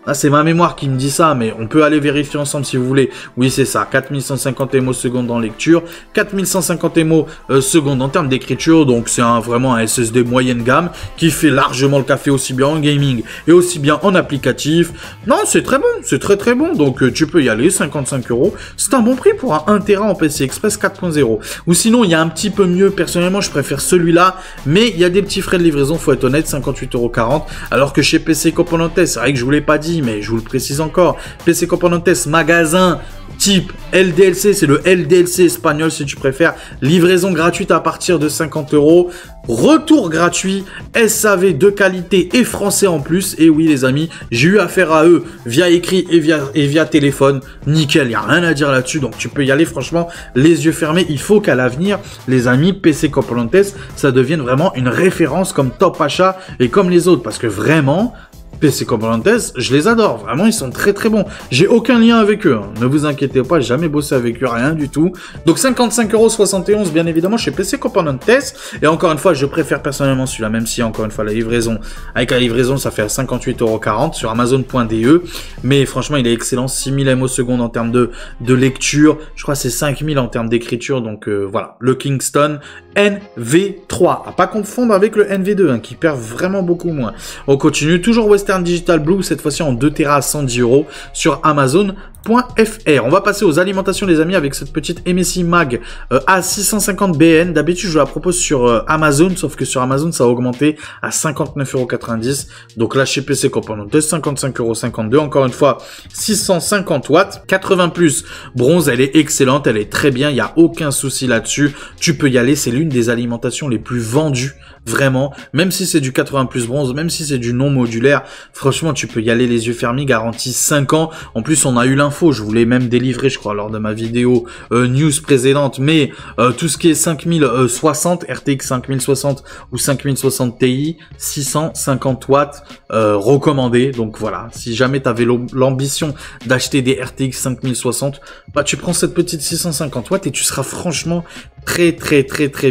Ah, c'est ma mémoire qui me dit ça, mais on peut aller vérifier ensemble si vous voulez. Oui, c'est ça, 4150 ms en lecture, 4150 ms en termes d'écriture, donc c'est vraiment un SSD moyenne gamme qui fait largement le café aussi bien en gaming et aussi bien en applicatif. Non, c'est très bon, c'est très bon, donc tu peux y aller, 55€. C'est un bon prix pour un 1 Tera en PC Express 4.0. Ou sinon, il y a un petit peu mieux, personnellement, je préfère celui-là, mais il y a des petits frais de livraison, faut être honnête, 58,40€, alors que chez PC Componentes, c'est vrai que je vous l'ai pas dit, mais je vous le précise encore, PC Componentes magasin type LDLC, c'est le LDLC espagnol si tu préfères, livraison gratuite à partir de 50€, retour gratuit, SAV de qualité et français en plus, et oui les amis, j'ai eu affaire à eux via écrit et via téléphone, nickel, il n'y a rien à dire là-dessus, donc tu peux y aller franchement les yeux fermés. Il faut qu'à l'avenir, les amis, PC Componentes, ça devienne vraiment une référence comme top achat et comme les autres, parce que vraiment, PC Componentes, je les adore. Vraiment, ils sont très très bons. J'ai aucun lien avec eux. Hein. Ne vous inquiétez pas, j'ai jamais bossé avec eux, rien du tout. Donc 55,71 € bien évidemment chez PC Componentes. Et encore une fois, je préfère personnellement celui-là, même si encore une fois la livraison, avec la livraison, ça fait 58,40 € sur Amazon.de. Mais franchement, il est excellent. 6000 MO secondes en termes de lecture. Je crois que c'est 5000 en termes d'écriture. Donc voilà, le Kingston NV3. À pas confondre avec le NV2, hein, qui perd vraiment beaucoup moins. On continue, toujours Western Digital Blue, cette fois-ci en 2 Tera à 110 € sur Amazon.fr. On va passer aux alimentations, les amis, avec cette petite MSI Mag A650BN. D'habitude, je la propose sur Amazon, sauf que sur Amazon, ça a augmenté à 59,90 €. Donc là, chez PC Componentes, 55,52 €. Encore une fois, 650 watts, 80 plus bronze. Elle est excellente, elle est très bien, il n'y a aucun souci là-dessus. Tu peux y aller, c'est l'une des alimentations les plus vendues. Vraiment, même si c'est du 80 plus bronze, même si c'est du non modulaire, franchement, tu peux y aller les yeux fermés, garantie 5 ans. En plus, on a eu l'info, je vous l'ai même délivré, je crois, lors de ma vidéo news précédente, mais tout ce qui est 5060, RTX 5060 ou 5060 Ti, 650 watts, recommandé. Donc voilà, si jamais tu avais l'ambition d'acheter des RTX 5060, bah tu prends cette petite 650 watts et tu seras franchement très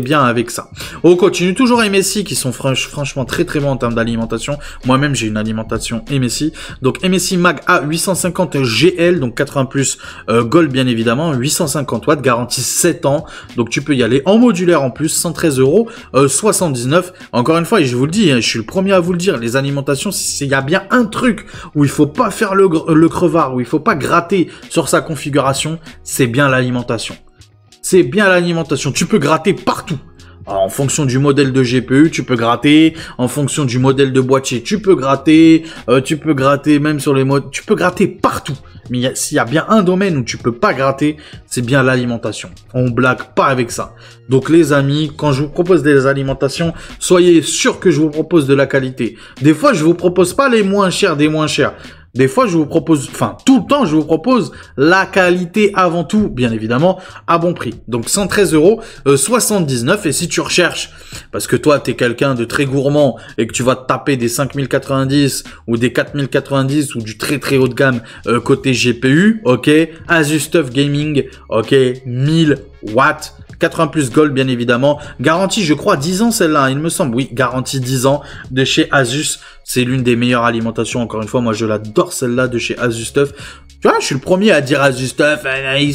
bien avec ça. On continue, toujours MSI qui sont franchement très bons en termes d'alimentation. Moi-même j'ai une alimentation MSI. Donc MSI Mag A850 GL, donc 80 plus Gold bien évidemment, 850 watts, garantie 7 ans. Donc tu peux y aller en modulaire en plus, 113,79 €. Encore une fois, et je vous le dis, hein, je suis le premier à vous le dire, les alimentations, il y a bien un truc où il faut pas faire le crevard, où il faut pas gratter sur sa configuration, c'est bien l'alimentation. C'est bien l'alimentation. Tu peux gratter partout. Alors, en fonction du modèle de GPU, tu peux gratter. En fonction du modèle de boîtier, tu peux gratter. Tu peux gratter même sur les modes. Tu peux gratter partout. Mais s'il y a bien un domaine où tu peux pas gratter, c'est bien l'alimentation. On blague pas avec ça. Donc les amis, quand je vous propose des alimentations, soyez sûrs que je vous propose de la qualité. Des fois, je vous propose pas les moins chers des moins chers. Des fois, je vous propose, enfin, tout le temps, je vous propose la qualité avant tout, bien évidemment, à bon prix. Donc, 113,79 €. Et si tu recherches, parce que toi, t'es quelqu'un de très gourmand et que tu vas te taper des 5090 ou des 4090 ou du très haut de gamme côté GPU, ok, Asus TUF Gaming, ok, 1000 watts. 80 plus Gold, bien évidemment. Garantie, je crois, 10 ans celle-là, il me semble. Oui, garantie 10 ans de chez Asus. C'est l'une des meilleures alimentations. Encore une fois, moi, je l'adore celle-là de chez Asus TUF. Tu vois, je suis le premier à dire Asus TUF,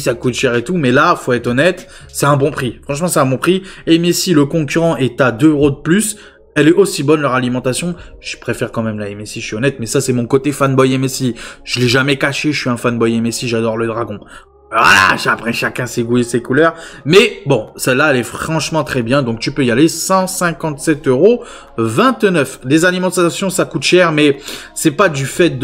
ça coûte cher et tout. Mais là, faut être honnête, c'est un bon prix. Franchement, c'est un bon prix. Et MSI, le concurrent, est à 2 € de plus. Elle est aussi bonne, leur alimentation. Je préfère quand même la MSI, je suis honnête. Mais ça, c'est mon côté fanboy MSI. Je l'ai jamais caché, je suis un fanboy MSI, j'adore le dragon. Voilà, après chacun ses goûts et ses couleurs. Mais bon, celle-là, elle est franchement très bien. Donc tu peux y aller, 157,29 €. Les alimentations, ça coûte cher, mais c'est pas du fait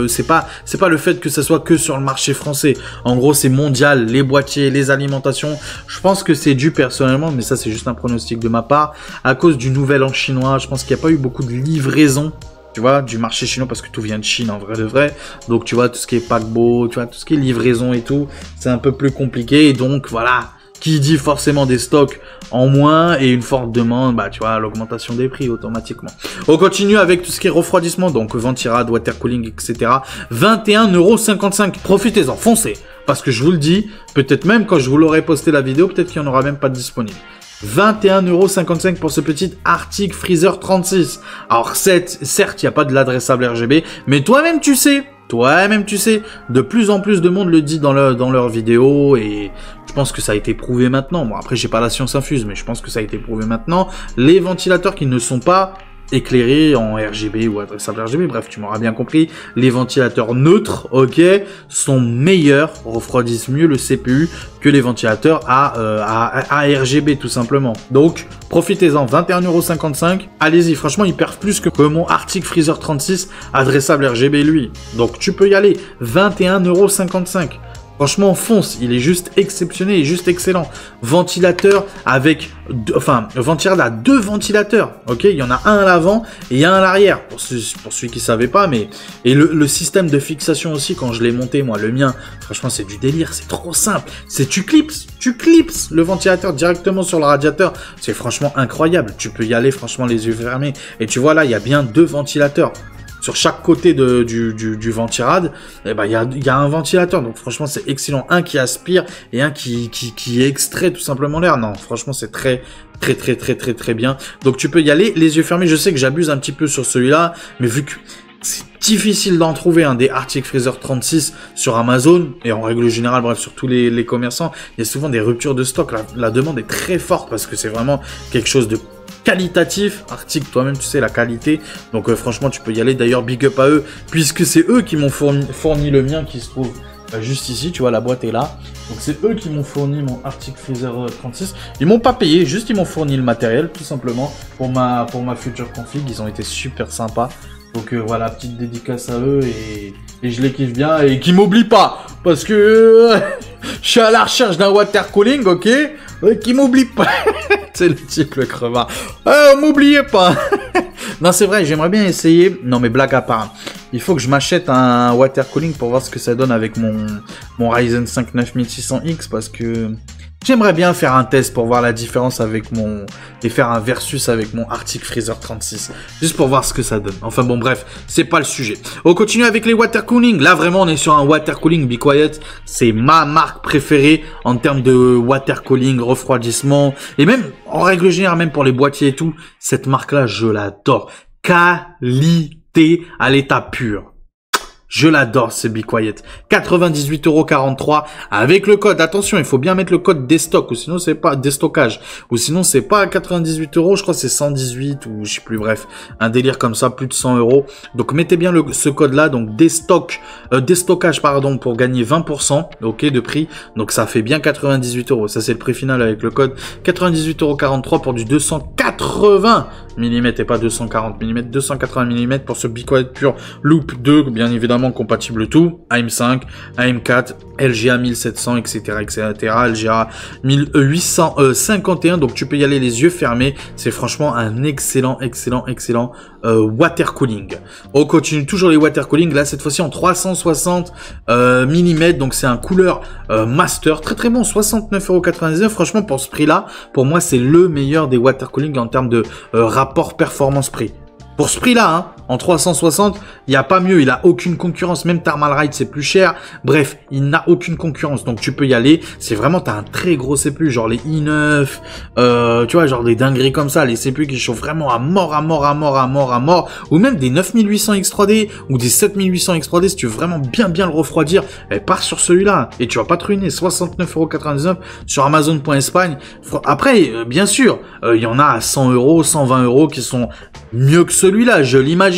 c'est pas le fait que ça soit que sur le marché français. En gros, c'est mondial, les boîtiers, les alimentations. Je pense que c'est dû personnellement, mais ça c'est juste un pronostic de ma part, à cause du nouvel an chinois. Je pense qu'il n'y a pas eu beaucoup de livraisons, tu vois, du marché chinois, parce que tout vient de Chine en vrai de vrai. Donc tu vois, tout ce qui est paquebot, tu vois, tout ce qui est livraison et tout, c'est un peu plus compliqué. Et donc voilà, qui dit forcément des stocks en moins et une forte demande, bah tu vois, l'augmentation des prix automatiquement. On continue avec tout ce qui est refroidissement, donc ventilation, water cooling, etc. 21,55 €. Profitez-en, foncez. Parce que je vous le dis, peut-être même quand je vous l'aurai posté la vidéo, peut-être qu'il n'y en aura même pas de disponible. 21,55 € pour ce petit Arctic Freezer 36. Alors certes, il n'y a pas de l'adressable RGB, mais toi-même tu sais, de plus en plus de monde le dit dans leurs vidéos, et je pense que ça a été prouvé maintenant. Bon, après j'ai pas la science infuse, mais je pense que ça a été prouvé maintenant. Les ventilateurs qui ne sont pas éclairés en RGB ou adressable RGB, bref, tu m'auras bien compris, les ventilateurs neutres, ok, sont meilleurs, refroidissent mieux le CPU que les ventilateurs à RGB tout simplement. Donc, profitez-en, 21,55 €. Allez-y, franchement, il perd plus que mon Arctic Freezer 36 adressable RGB lui. Donc, tu peux y aller, 21,55 €. Franchement, fonce, il est juste exceptionnel, il est juste excellent. Ventilateur avec, ventilateur à 2 ventilateurs, ok. Il y en a un à l'avant et il y a un à l'arrière. Pour celui qui savait pas, mais et le système de fixation aussi, quand je l'ai monté, moi, le mien, franchement, c'est du délire, c'est trop simple. Tu clipses le ventilateur directement sur le radiateur. C'est franchement incroyable. Tu peux y aller, franchement, les yeux fermés. Et tu vois là, il y a bien 2 ventilateurs. Sur chaque côté du ventirad, eh ben, il y a un ventilateur. Donc, franchement, c'est excellent. Un qui aspire et un qui extrait tout simplement l'air. Non, franchement, c'est très bien. Donc, tu peux y aller les yeux fermés. Je sais que j'abuse un petit peu sur celui-là, mais vu que c'est difficile d'en trouver des Arctic Freezer 36 sur Amazon et en règle générale, bref, sur tous les commerçants, il y a souvent des ruptures de stock. La demande est très forte parce que c'est vraiment quelque chose de qualitatif. Arctic, toi-même, tu sais, la qualité. Donc, franchement, tu peux y aller. D'ailleurs, big up à eux, puisque c'est eux qui m'ont fourni le mien qui se trouve juste ici. Tu vois, la boîte est là. Donc, c'est eux qui m'ont fourni mon Arctic Freezer 36. Ils m'ont pas payé, juste ils m'ont fourni le matériel, tout simplement, pour ma future config. Ils ont été super sympas. Donc, voilà, petite dédicace à eux et je les kiffe bien et qu'ils m'oublient pas. Parce que je suis à la recherche d'un water cooling, ok? Qui m'oublie pas. C'est le type, le crevard. M'oubliez pas. Non, c'est vrai, j'aimerais bien essayer. Non, mais blague à part. Il faut que je m'achète un water cooling pour voir ce que ça donne avec mon Ryzen 5 9600X parce que j'aimerais bien faire un test pour voir la différence avec et faire un versus avec mon Arctic Freezer 36. Juste pour voir ce que ça donne. Enfin bon, bref, c'est pas le sujet. On continue avec les water cooling. Là, vraiment, on est sur un water cooling. Be Quiet, c'est ma marque préférée en termes de water cooling, refroidissement. Et même, en règle générale, même pour les boîtiers et tout, cette marque-là, je l'adore. Qualité à l'état pur. Je l'adore, ce Be Quiet. 98,43 € avec le code. Attention, il faut bien mettre le code déstock ou sinon c'est pas déstockage. Ou sinon c'est pas 98 €, je crois que c'est 118 ou je sais plus, bref. Un délire comme ça, plus de 100 €. Donc mettez bien ce code là, donc déstockage pardon, pour gagner 20%, ok, de prix. Donc ça fait bien 98 €. Ça c'est le prix final avec le code 98,43 € pour du 280 mm et pas 240 mm, 280 mm pour ce Be Quiet Pure Loop 2, bien évidemment compatible tout, AM5, AM4, LGA 1700, etc., LGA 1851, donc tu peux y aller les yeux fermés, c'est franchement un excellent water cooling. On continue toujours les water cooling, là cette fois-ci en 360 mm, donc c'est un couleur master, très bon, 69,99 €, franchement pour ce prix-là, pour moi c'est le meilleur des water cooling en termes de rapport performance-prix. Pour ce prix-là, hein, en 360, il n'y a pas mieux, il a aucune concurrence, même Thermalright c'est plus cher, bref, il n'a aucune concurrence, donc tu peux y aller, c'est vraiment, t'as un très gros CPU, genre les i9, tu vois, genre des dingueries comme ça, les CPU qui chauffent vraiment à mort, ou même des 9800 X3D, ou des 7800 X3D, si tu veux vraiment bien le refroidir, pars sur celui-là, et tu vas pas te ruiner, 69,99 € sur Amazon.Espagne, après, bien sûr, il y en a à 100 €, 120 € qui sont mieux que celui-là, je l'imagine,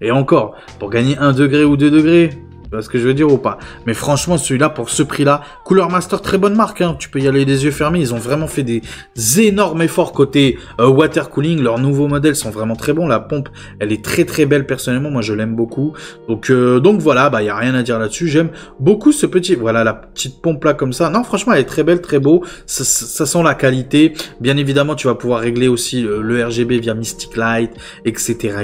et encore, pour gagner 1 degré ou 2 degrés, tu vois ce que je veux dire ou pas? Mais franchement, celui-là, pour ce prix-là, Cooler Master, très bonne marque, hein. Tu peux y aller les yeux fermés. Ils ont vraiment fait des énormes efforts côté water cooling. Leurs nouveaux modèles sont vraiment très bons. La pompe, elle est très belle personnellement. Moi, je l'aime beaucoup. Donc voilà, bah, y a rien à dire là-dessus. J'aime beaucoup ce petit, voilà, la petite pompe là comme ça. Non, franchement, elle est très belle, très beau. Ça sent la qualité. Bien évidemment, tu vas pouvoir régler aussi le RGB via Mystic Light, etc.,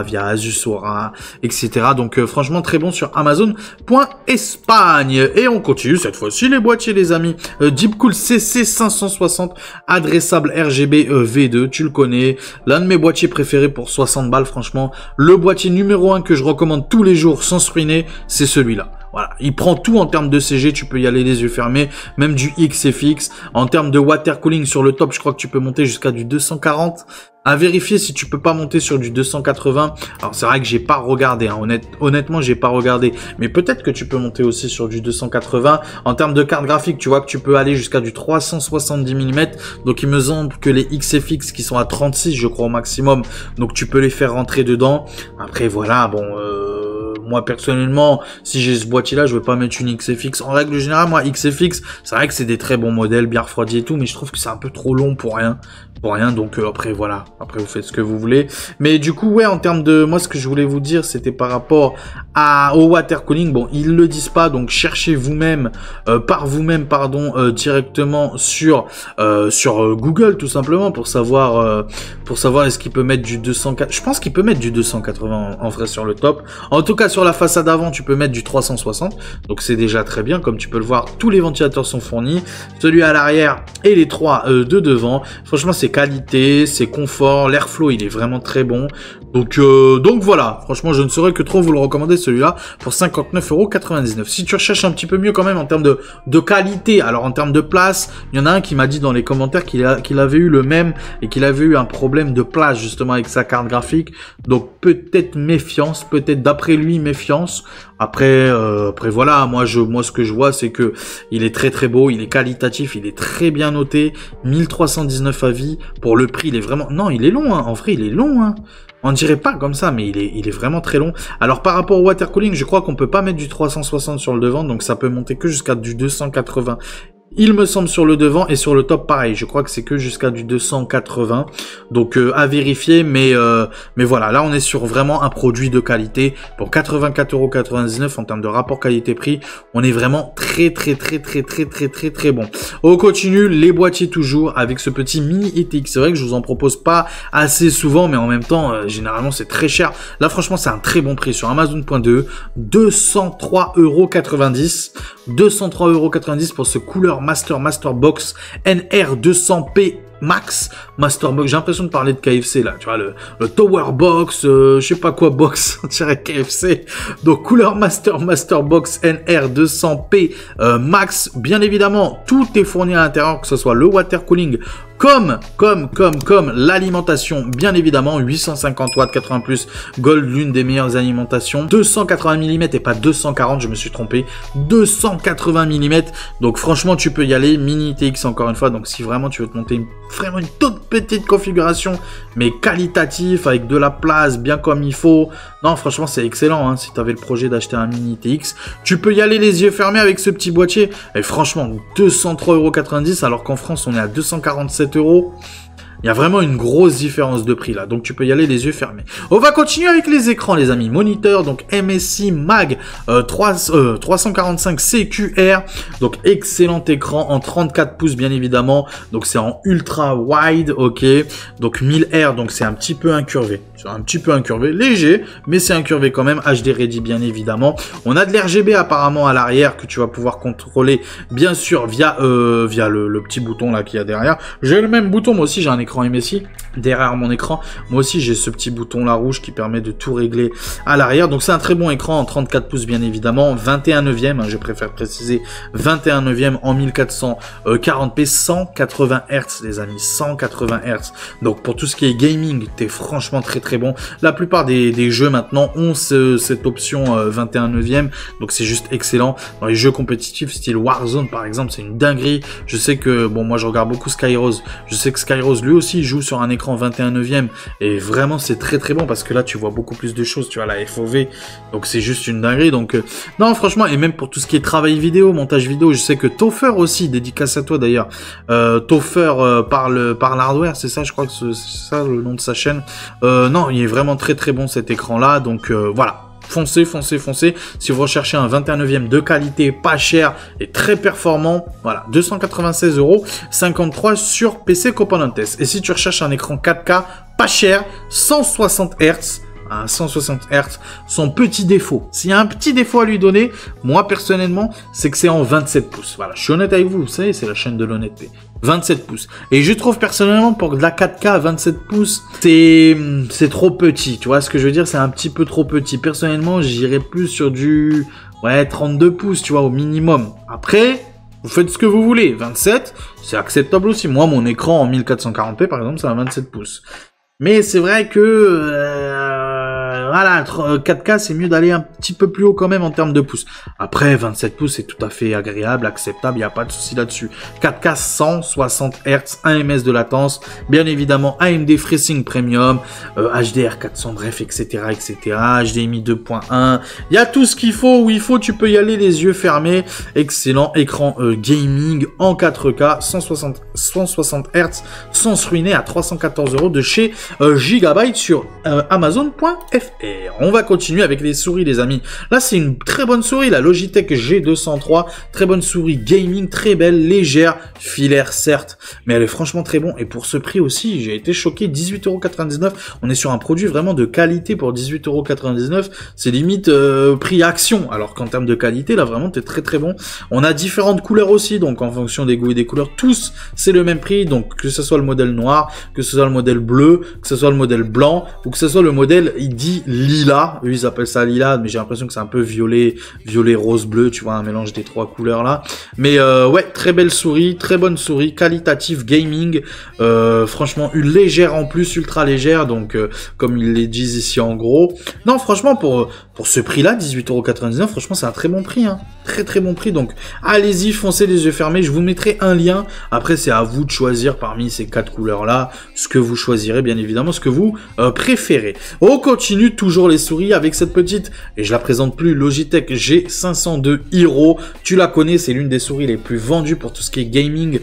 via Asus Aura, etc. Donc, franchement, très bon sur Amazon.Espagne. Et on continue cette fois-ci les boîtiers, les amis. Deepcool CC560 adressable RGB V2, tu le connais, l'un de mes boîtiers préférés pour 60 balles, franchement. Le boîtier numéro 1 que je recommande tous les jours sans se ruiner, c'est celui-là. Voilà, il prend tout en termes de CG, tu peux y aller les yeux fermés, même du XFX. En termes de water cooling sur le top, je crois que tu peux monter jusqu'à du 240. À vérifier si tu peux pas monter sur du 280. Alors c'est vrai que j'ai pas regardé, hein. Honnêtement j'ai pas regardé, mais peut-être que tu peux monter aussi sur du 280. En termes de carte graphique, tu vois que tu peux aller jusqu'à du 370 mm. Donc il me semble que les XFX qui sont à 36, je crois au maximum, donc tu peux les faire rentrer dedans. Après voilà, bon. Moi personnellement, si j'ai ce boîtier là, je vais pas mettre une XFX. En règle générale, moi XFX, c'est vrai que c'est des très bons modèles, bien refroidis et tout, mais je trouve que c'est un peu trop long pour rien. pour rien, donc après voilà, après vous faites ce que vous voulez. Mais du coup ouais, en termes de, moi ce que je voulais vous dire, c'était par rapport au water cooling. Bon, ils le disent pas, donc cherchez vous-même, par vous-même pardon, directement sur Google tout simplement pour savoir est-ce qu'il peut mettre du 204. Je pense qu'il peut mettre du 280 en vrai sur le top. En tout cas sur la façade avant, tu peux mettre du 360, donc c'est déjà très bien. Comme tu peux le voir, tous les ventilateurs sont fournis, celui à l'arrière et les trois de devant. Franchement c'est qualité, c'est confort, l'airflow il est vraiment très bon. Donc voilà, franchement je ne saurais que trop vous le recommander celui-là pour 59,99 €. Si tu recherches un petit peu mieux quand même en termes de qualité, alors en termes de place, il y en a un qui m'a dit dans les commentaires qu'il avait eu le même et qu'il avait eu un problème de place justement avec sa carte graphique. Donc peut-être méfiance, peut-être d'après lui méfiance. Après voilà, moi ce que je vois c'est que il est très très beau, il est qualitatif, il est très bien noté, 1319 avis pour le prix, il est vraiment, non il est long hein, en vrai il est long hein. On dirait pas comme ça, mais il est vraiment très long. Alors par rapport au water cooling, je crois qu'on peut pas mettre du 360 sur le devant, donc ça peut monter que jusqu'à du 280. Il me semble sur le devant et sur le top pareil, je crois que c'est que jusqu'à du 280, donc à vérifier, mais voilà, là on est sur vraiment un produit de qualité pour 84,99 € en termes de rapport qualité-prix, on est vraiment très bon. On continue, les boîtiers toujours avec ce petit mini ETX, c'est vrai que je vous en propose pas assez souvent, mais en même temps, généralement c'est très cher. Là franchement c'est un très bon prix sur Amazon.de, 203,90 €, 203,90 € pour ce couleur Master Box NR200P Max Master Box. J'ai l'impression de parler de KFC là, tu vois, le Tower Box, je sais pas quoi box, on dirait KFC. Donc couleur Master Box NR200P Max. Bien évidemment, tout est fourni à l'intérieur, que ce soit le water cooling comme l'alimentation, bien évidemment, 850 watts, 80 plus, Gold, l'une des meilleures alimentations, 280 mm et pas 240, je me suis trompé, 280 mm, donc franchement, tu peux y aller, mini TX encore une fois, donc si vraiment tu veux te monter vraiment une toute petite configuration, mais qualitatif, avec de la place, bien comme il faut, non, franchement, c'est excellent, hein, si tu avais le projet d'acheter un mini TX, tu peux y aller les yeux fermés avec ce petit boîtier, et franchement, 203,90 €, alors qu'en France, on est à 247 €. Il y a vraiment une grosse différence de prix là, donc tu peux y aller les yeux fermés. On va continuer avec les écrans les amis. Moniteur, donc MSI Mag 345 CQR, donc excellent écran en 34 pouces bien évidemment, donc c'est en ultra wide, ok, donc 1000 Hz, donc c'est un petit peu incurvé. C'est un petit peu incurvé, léger, mais c'est incurvé quand même, HD ready bien évidemment. On a de l'RGB apparemment à l'arrière que tu vas pouvoir contrôler bien sûr via le petit bouton là qu'il y a derrière. J'ai le même bouton, moi aussi j'ai un écran MSI derrière mon écran. Moi aussi j'ai ce petit bouton là rouge qui permet de tout régler à l'arrière. Donc c'est un très bon écran en 34 pouces bien évidemment, 21/9, hein, je préfère préciser 21/9 en 1440p, 180 Hz les amis, 180 Hz. Donc pour tout ce qui est gaming, t'es franchement très bon. La plupart des jeux maintenant ont cette option 21/9, donc c'est juste excellent. Dans les jeux compétitifs style Warzone par exemple, c'est une dinguerie. Je sais que, bon, moi je regarde beaucoup Skyrose, je sais que Skyrose lui aussi joue sur un écran 21/9 et vraiment c'est très bon parce que là tu vois beaucoup plus de choses, tu vois la FOV, donc c'est juste une dinguerie. Donc non franchement, et même pour tout ce qui est travail vidéo, montage vidéo, je sais que Topher aussi, dédicace à toi d'ailleurs, Topher par l'hardware, c'est ça, je crois que c'est ça le nom de sa chaîne. Non, il est vraiment très bon cet écran là, donc voilà. Foncez. Si vous recherchez un 21/9 de qualité, pas cher et très performant, voilà, 296 €, 53 sur PC Componentes. Et si tu recherches un écran 4K, pas cher, 160 Hz, à 160 Hz, son petit défaut. S'il y a un petit défaut à lui donner, moi personnellement, c'est que c'est en 27 pouces. Voilà, je suis honnête avec vous, vous savez, c'est la chaîne de l'honnêteté. 27 pouces. Et je trouve personnellement pour de la 4K à 27 pouces, c'est trop petit. Tu vois ce que je veux dire? C'est un petit peu trop petit. Personnellement, j'irais plus sur du 32 pouces, tu vois, au minimum. Après, vous faites ce que vous voulez. 27, c'est acceptable aussi. Moi, mon écran en 1440p, par exemple, c'est un 27 pouces. Mais c'est vrai que voilà, 4K, c'est mieux d'aller un petit peu plus haut quand même en termes de pouces. Après, 27 pouces, c'est tout à fait agréable, acceptable, il n'y a pas de souci là-dessus. 4K 160 Hz, 1 ms de latence, bien évidemment AMD FreeSync Premium, HDR 400, bref, etc., etc., HDMI 2.1, il y a tout ce qu'il faut, où il faut, tu peux y aller les yeux fermés. Excellent écran gaming en 4K, 160 Hz, sans se ruiner à 314 € de chez Gigabyte sur Amazon.fr. On va continuer avec les souris, les amis. Là, c'est une très bonne souris, la Logitech G203, très bonne souris gaming, très belle, légère, filaire certes, mais elle est franchement très bon. Et pour ce prix aussi, j'ai été choqué, 18,99 €. On est sur un produit vraiment de qualité pour 18,99 €. C'est limite prix action, alors qu'en termes de qualité, là vraiment, t'es très très bon. On a différentes couleurs aussi, donc en fonction des goûts et des couleurs, tous, c'est le même prix. Donc que ce soit le modèle noir, que ce soit le modèle bleu, que ce soit le modèle blanc, ou que ce soit le modèle, il dit lilas. Eux, ils appellent ça lilas, mais j'ai l'impression que c'est un peu violet, rose, bleu, tu vois, un mélange des trois couleurs là. Mais ouais, très belle souris, très bonne souris, qualitative gaming, franchement, une légère en plus, ultra légère, donc comme ils les disent ici en gros. Non, franchement, pour ce prix-là, 18,99 €, franchement, c'est un très bon prix, hein. Très très bon prix, donc allez-y, foncez les yeux fermés, je vous mettrai un lien. Après, c'est à vous de choisir parmi ces 4 couleurs-là, ce que vous choisirez, bien évidemment, ce que vous préférez. On continue toujours les souris avec cette petite, et je la présente plus, Logitech G502 Hero. Tu la connais, c'est l'une des souris les plus vendues pour tout ce qui est gaming.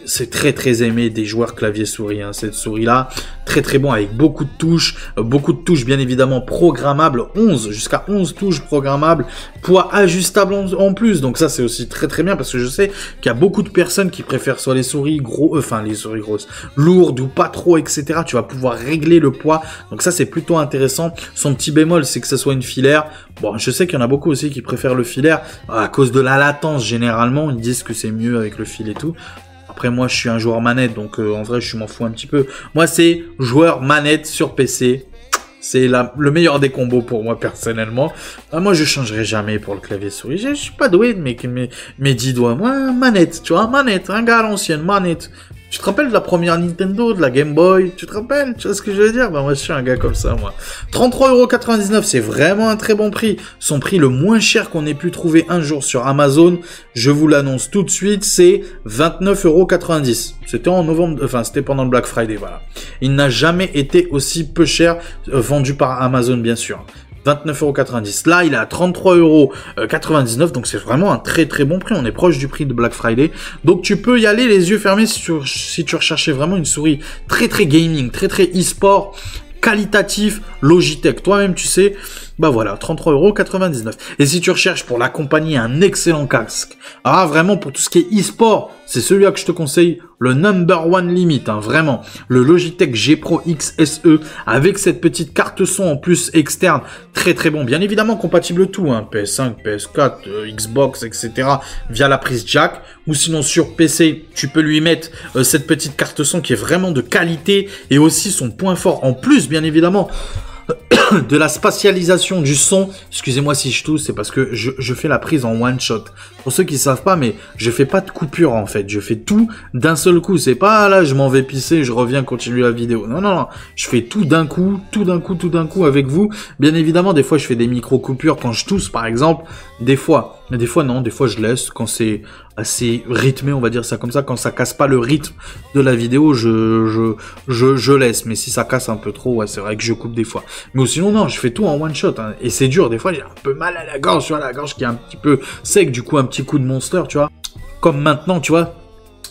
C'est très très aimé des joueurs clavier-souris, hein, cette souris-là. Très très bon, avec beaucoup de touches bien évidemment programmables, 11, jusqu'à 11 touches programmables, poids ajustable en plus, donc ça c'est aussi très très bien, parce que je sais qu'il y a beaucoup de personnes qui préfèrent soit les souris les souris grosses, lourdes ou pas trop, etc. Tu vas pouvoir régler le poids, donc ça c'est plutôt intéressant. Son petit bémol, c'est que ça soit une filaire. Bon, je sais qu'il y en a beaucoup aussi qui préfèrent le filaire, à cause de la latence généralement, ils disent que c'est mieux avec le fil et tout. Après, moi, je suis un joueur manette, donc en vrai, je m'en fous un petit peu. Moi, c'est joueur manette sur PC. C'est le meilleur des combos pour moi, personnellement. Moi, je changerai jamais pour le clavier souris. Je suis pas doué de mes 10 doigts. Moi, manette, tu vois, manette. Un gars à l'ancienne, manette. Tu te rappelles de la première Nintendo, de la Game Boy? Tu te rappelles? Tu vois ce que je veux dire? Bah, moi, je suis un gars comme ça, moi. 33,99 €, c'est vraiment un très bon prix. Son prix le moins cher qu'on ait pu trouver un jour sur Amazon, je vous l'annonce tout de suite, c'est 29,90 €. C'était en novembre, enfin, c'était pendant le Black Friday, voilà. Il n'a jamais été aussi peu cher, vendu par Amazon, bien sûr. 29,90 €. Là, il est à 33,99 €, donc c'est vraiment un très très bon prix. On est proche du prix de Black Friday. Donc tu peux y aller les yeux fermés si tu recherchais vraiment une souris très très gaming, très très e-sport, qualitatif, Logitech. Toi-même, tu sais, bah voilà, 33,99 €. Et si tu recherches pour l'accompagner un excellent casque, ah vraiment pour tout ce qui est e-sport, c'est celui-là que je te conseille, le number one limit, hein, vraiment. Le Logitech G Pro X SE avec cette petite carte son en plus externe, très très bon. Bien évidemment compatible tout, hein, PS5, PS4, Xbox, etc. via la prise jack. Ou sinon sur PC, tu peux lui mettre cette petite carte son qui est vraiment de qualité et aussi son point fort en plus, bien évidemment. De la spatialisation du son. Excusez-moi si je tousse, c'est parce que je fais la prise en one shot. Pour ceux qui savent pas, mais je fais pas de coupure en fait. Je fais tout d'un seul coup. C'est pas là, je m'en vais pisser, je reviens continuer la vidéo. Non, non, non. Je fais tout d'un coup, tout d'un coup avec vous. Bien évidemment, des fois je fais des micro-coupures quand je tousse par exemple. Des fois. Mais des fois non, des fois je laisse quand c'est assez rythmé, on va dire ça comme ça, quand ça casse pas le rythme de la vidéo, je laisse. Mais si ça casse un peu trop, ouais, c'est vrai que je coupe des fois. Mais sinon non, je fais tout en one shot, hein. Et c'est dur, des fois j'ai un peu mal à la gorge, tu vois, la gorge qui est un petit peu sec, du coup un petit coup de monster, tu vois. Comme maintenant, tu vois.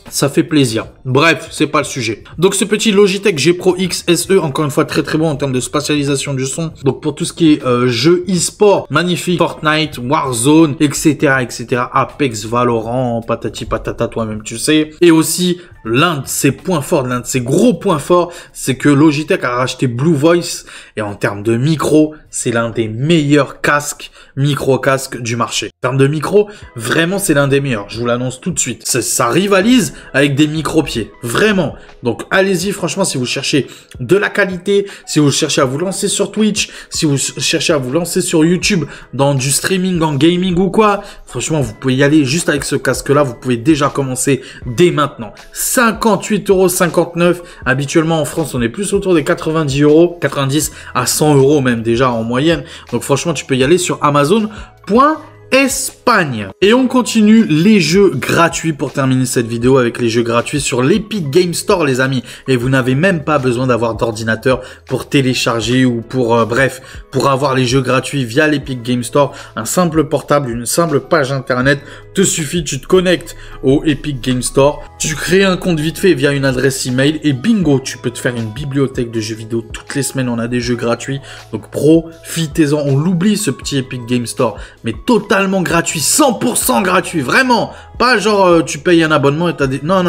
Ça fait plaisir. Bref, c'est pas le sujet. Donc ce petit Logitech G Pro X SE, encore une fois très très bon en termes de spatialisation du son. Donc pour tout ce qui est jeu e-sport, magnifique. Fortnite, Warzone, etc., etc. Apex, Valorant, patati patata, toi-même tu sais. Et aussi l'un de ses points forts, l'un de ses gros points forts, c'est que Logitech a racheté Blue Voice. Et en termes de micro, c'est l'un des meilleurs casques, micro-casques du marché. En termes de micro, vraiment c'est l'un des meilleurs. Je vous l'annonce tout de suite. Ça rivalise avec des micro-pieds. Vraiment. Donc allez-y, franchement, si vous cherchez de la qualité, si vous cherchez à vous lancer sur Twitch, si vous cherchez à vous lancer sur YouTube, dans du streaming, en gaming ou quoi, franchement, vous pouvez y aller juste avec ce casque-là. Vous pouvez déjà commencer dès maintenant. 58,59 €. Habituellement en France, on est plus autour des 90 €, 90 à 100 € même déjà en moyenne. Donc franchement, tu peux y aller sur Amazon.Espagne. Et on continue les jeux gratuits pour terminer cette vidéo avec les jeux gratuits sur l'Epic Game Store, les amis. Et vous n'avez même pas besoin d'avoir d'ordinateur pour télécharger ou pour, bref, pour avoir les jeux gratuits via l'Epic Game Store. Un simple portable, une simple page internet te suffit. Tu te connectes au Epic Game Store, tu crées un compte vite fait via une adresse email et bingo, tu peux te faire une bibliothèque de jeux vidéo. Toutes les semaines, on a des jeux gratuits. Donc profitez-en. On l'oublie, ce petit Epic Game Store, mais totalement gratuit, 100% gratuit, vraiment. Pas genre tu payes un abonnement et t'as des... Non,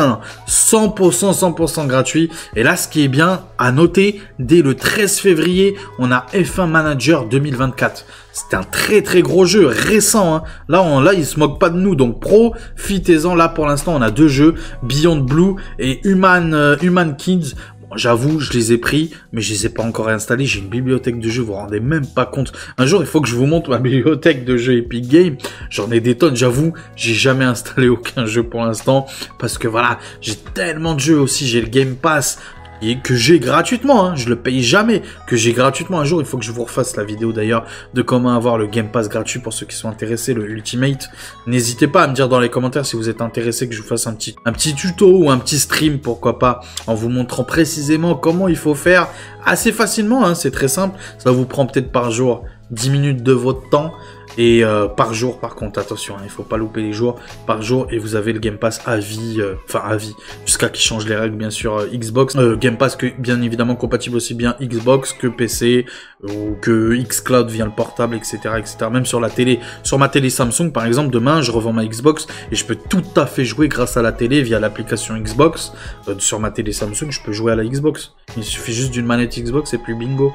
100% gratuit. Et là, ce qui est bien à noter, dès le 13 février, on a F1 Manager 2024. C'est un très gros jeu, récent. Hein. Là, ils se moquent pas de nous, donc profitez-en. Là, pour l'instant, on a 2 jeux, Beyond Blue et Human Kids. J'avoue, je les ai pris, mais je les ai pas encore installés. J'ai une bibliothèque de jeux, vous vous rendez même pas compte. Un jour, il faut que je vous montre ma bibliothèque de jeux Epic Games. J'en ai des tonnes, j'avoue. J'ai jamais installé aucun jeu pour l'instant. Parce que voilà, j'ai tellement de jeux aussi. J'ai le Game Pass. Et que j'ai gratuitement, hein, je le paye jamais, que j'ai gratuitement. Un jour, il faut que je vous refasse la vidéo d'ailleurs de comment avoir le Game Pass gratuit pour ceux qui sont intéressés, le Ultimate. N'hésitez pas à me dire dans les commentaires si vous êtes intéressé que je vous fasse un petit tuto ou un petit stream, pourquoi pas, en vous montrant précisément comment il faut faire assez facilement, hein, c'est très simple. Ça vous prend peut-être par jour 10 minutes de votre temps. Et par jour, par contre, attention, hein, il faut pas louper les jours, par jour, et vous avez le Game Pass à vie, jusqu'à qu'ils changent les règles, bien sûr, Xbox, Game Pass que, bien évidemment, compatible aussi bien Xbox que PC, ou que Xcloud via le portable, etc., même sur la télé, sur ma télé Samsung, par exemple, demain, je revends ma Xbox, et je peux tout à fait jouer grâce à la télé, via l'application Xbox, sur ma télé Samsung, je peux jouer à la Xbox, il suffit juste d'une manette Xbox, et puis bingo.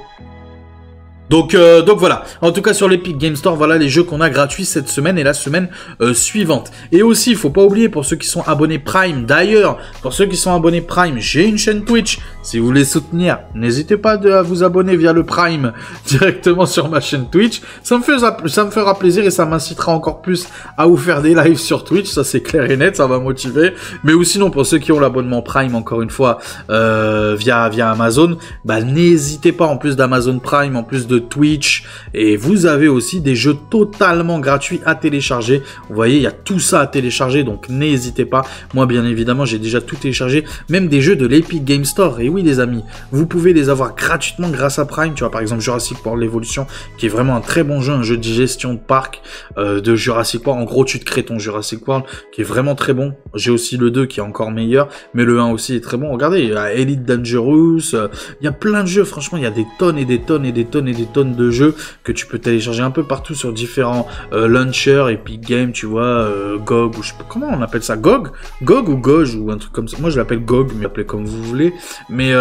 Donc voilà, en tout cas sur l'Epic Game Store, voilà les jeux qu'on a gratuits cette semaine et la semaine suivante. Et aussi, il faut pas oublier pour ceux qui sont abonnés Prime, d'ailleurs, pour ceux qui sont abonnés Prime, j'ai une chaîne Twitch. Si vous voulez soutenir, n'hésitez pas à vous abonner via le Prime directement sur ma chaîne Twitch. Ça me fera plaisir et ça m'incitera encore plus à vous faire des lives sur Twitch, ça c'est clair et net, ça va motiver. Mais ou sinon, pour ceux qui ont l'abonnement Prime, encore une fois, via Amazon, bah n'hésitez pas, en plus d'Amazon Prime, en plus de Twitch, et vous avez aussi des jeux totalement gratuits à télécharger. Vous voyez, il y a tout ça à télécharger, donc n'hésitez pas. Moi, bien évidemment, j'ai déjà tout téléchargé, même des jeux de l'Epic Game Store. Et oui, les amis, vous pouvez les avoir gratuitement grâce à Prime. Tu vois, par exemple, Jurassic World Evolution, qui est vraiment un très bon jeu, un jeu de gestion de parc de Jurassic World. En gros, tu te crées ton Jurassic World, qui est vraiment très bon. J'ai aussi le 2 qui est encore meilleur, mais le 1 aussi est très bon. Regardez, il y a Elite Dangerous, il y a plein de jeux, franchement, il y a des tonnes et des tonnes et des tonnes et des tonnes de jeux que tu peux télécharger un peu partout sur différents launchers, Epic Games, tu vois, GOG, ou je sais pas comment on appelle ça, GOG ou GOG, ou un truc comme ça. Moi, je l'appelle GOG, mais appelez comme vous voulez. Mais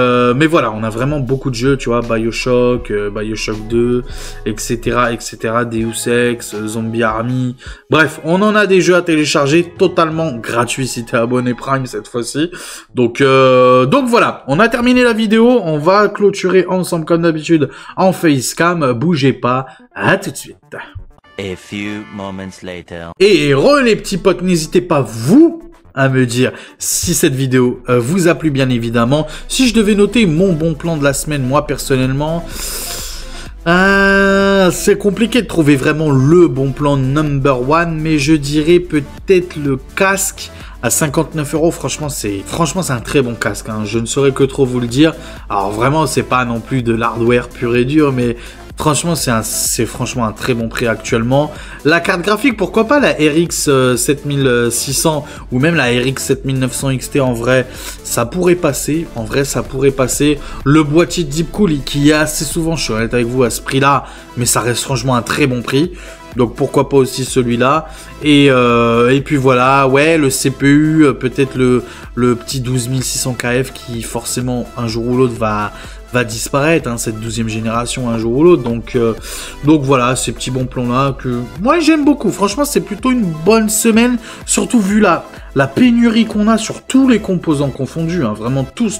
voilà, on a vraiment beaucoup de jeux, tu vois, Bioshock, Bioshock 2, etc., Deus Ex, Zombie Army. Bref, on en a des jeux à télécharger totalement gratuits si t'es abonné Prime cette fois-ci. Donc voilà, on a terminé la vidéo. On va clôturer ensemble comme d'habitude en facecam. Bougez pas, à tout de suite. A few moments later. Et les petits potes, n'hésitez pas vous à me dire si cette vidéo vous a plu, bien évidemment. Si je devais noter mon bon plan de la semaine, moi personnellement, c'est compliqué de trouver vraiment le bon plan number one, mais je dirais peut-être le casque à 59 €. Franchement, c'est un très bon casque, hein. Je ne saurais que trop vous le dire. Alors vraiment, c'est pas non plus de l'hardware pur et dur, mais franchement, c'est franchement un très bon prix actuellement. La carte graphique, pourquoi pas la RX 7600 ou même la RX 7900 XT, en vrai, ça pourrait passer. En vrai, ça pourrait passer. Le boîtier Deepcool, qui est assez souvent, je suis honnête avec vous, à ce prix-là, mais ça reste franchement un très bon prix. Donc pourquoi pas aussi celui-là. Et puis voilà, ouais, le CPU, peut-être le petit 12600 KF qui forcément un jour ou l'autre va va disparaître, hein, cette 12e génération un jour ou l'autre. Donc voilà, ces petits bons plans-là que moi j'aime beaucoup. Franchement, c'est plutôt une bonne semaine, surtout vu la pénurie qu'on a sur tous les composants confondus, hein, vraiment tous.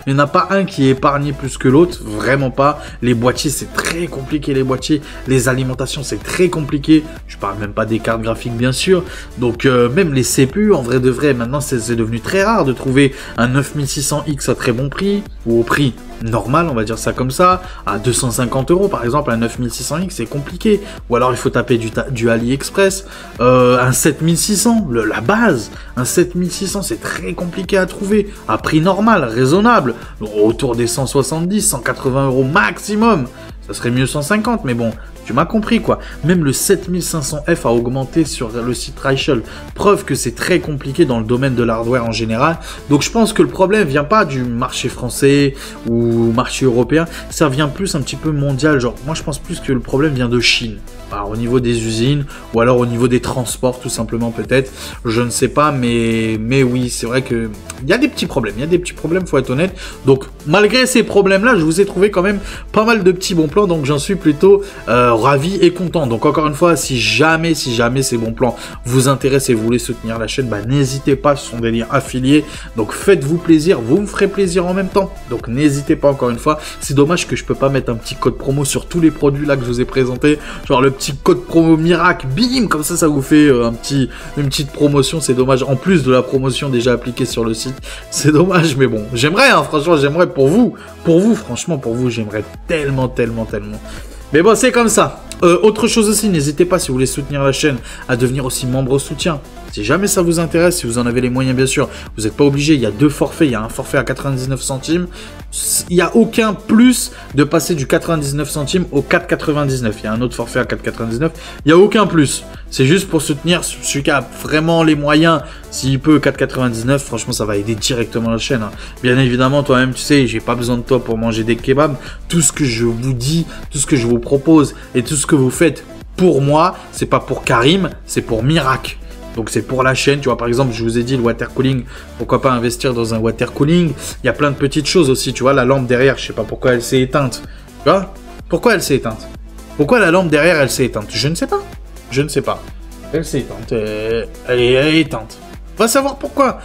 Il n'y en a pas un qui est épargné plus que l'autre, vraiment pas. Les boîtiers, c'est très compliqué, les boîtiers. Les alimentations, c'est très compliqué. Je parle même pas des cartes graphiques, bien sûr. Donc, même les CPU, en vrai de vrai, maintenant, c'est devenu très rare de trouver un 9600X à très bon prix, ou au prix normal, on va dire ça comme ça, à 250 €, par exemple, un 9600X, c'est compliqué. Ou alors, il faut taper du AliExpress. Un 7600, la base. Un 7600, c'est très compliqué à trouver, à prix normal, raisonnable, autour des 170, 180 € maximum. Ça serait mieux 150, mais bon, tu m'as compris quoi. Même le 7500F a augmenté sur le site Reichel. Preuve que c'est très compliqué dans le domaine de l'hardware en général. Donc je pense que le problème vient pas du marché français ou marché européen. Ça vient plus un petit peu mondial. Genre, moi je pense plus que le problème vient de Chine. Alors, au niveau des usines ou alors au niveau des transports tout simplement peut-être. Je ne sais pas, mais oui, c'est vrai que il y a des petits problèmes. Il y a des petits problèmes, faut être honnête. Donc malgré ces problèmes-là, je vous ai trouvé quand même pas mal de petits bons plans. Donc j'en suis plutôt ravi et content. Donc encore une fois, si jamais ces bons plans vous intéressent et vous voulez soutenir la chaîne, bah n'hésitez pas, ce sont des liens affiliés. Donc faites-vous plaisir, vous me ferez plaisir en même temps. Donc n'hésitez pas encore une fois. C'est dommage que je peux pas mettre un petit code promo sur tous les produits là que je vous ai présentés. Genre le petit code promo miracle, bim, comme ça vous fait une petite promotion. C'est dommage, en plus de la promotion déjà appliquée sur le site. C'est dommage, mais bon, j'aimerais, hein, franchement, j'aimerais pour vous, franchement, pour vous, j'aimerais tellement. Mais bon, c'est comme ça. Autre chose aussi, n'hésitez pas, si vous voulez soutenir la chaîne, à devenir aussi membre soutien. Si jamais ça vous intéresse, si vous en avez les moyens, bien sûr, vous n'êtes pas obligé. Il y a deux forfaits. Il y a un forfait à 99 centimes. Il n'y a aucun plus de passer du 99 centimes au 4,99. Il y a un autre forfait à 4,99. Il n'y a aucun plus. C'est juste pour soutenir celui qui a vraiment les moyens. S'il peut, 4,99, franchement, ça va aider directement la chaîne, hein. Bien évidemment, toi-même, tu sais, j'ai pas besoin de toi pour manger des kebabs. Tout ce que je vous dis, tout ce que je vous propose et tout ce que vous faites pour moi, c'est pas pour Karim, c'est pour Mirac. Donc c'est pour la chaîne, tu vois, par exemple, je vous ai dit le water cooling, pourquoi pas investir dans un water cooling. Il y a plein de petites choses aussi, tu vois, la lampe derrière, je sais pas pourquoi elle s'est éteinte. Tu vois, pourquoi elle s'est éteinte? Pourquoi la lampe derrière, elle s'est éteinte? Je ne sais pas. Elle s'est éteinte, elle est éteinte. Va savoir pourquoi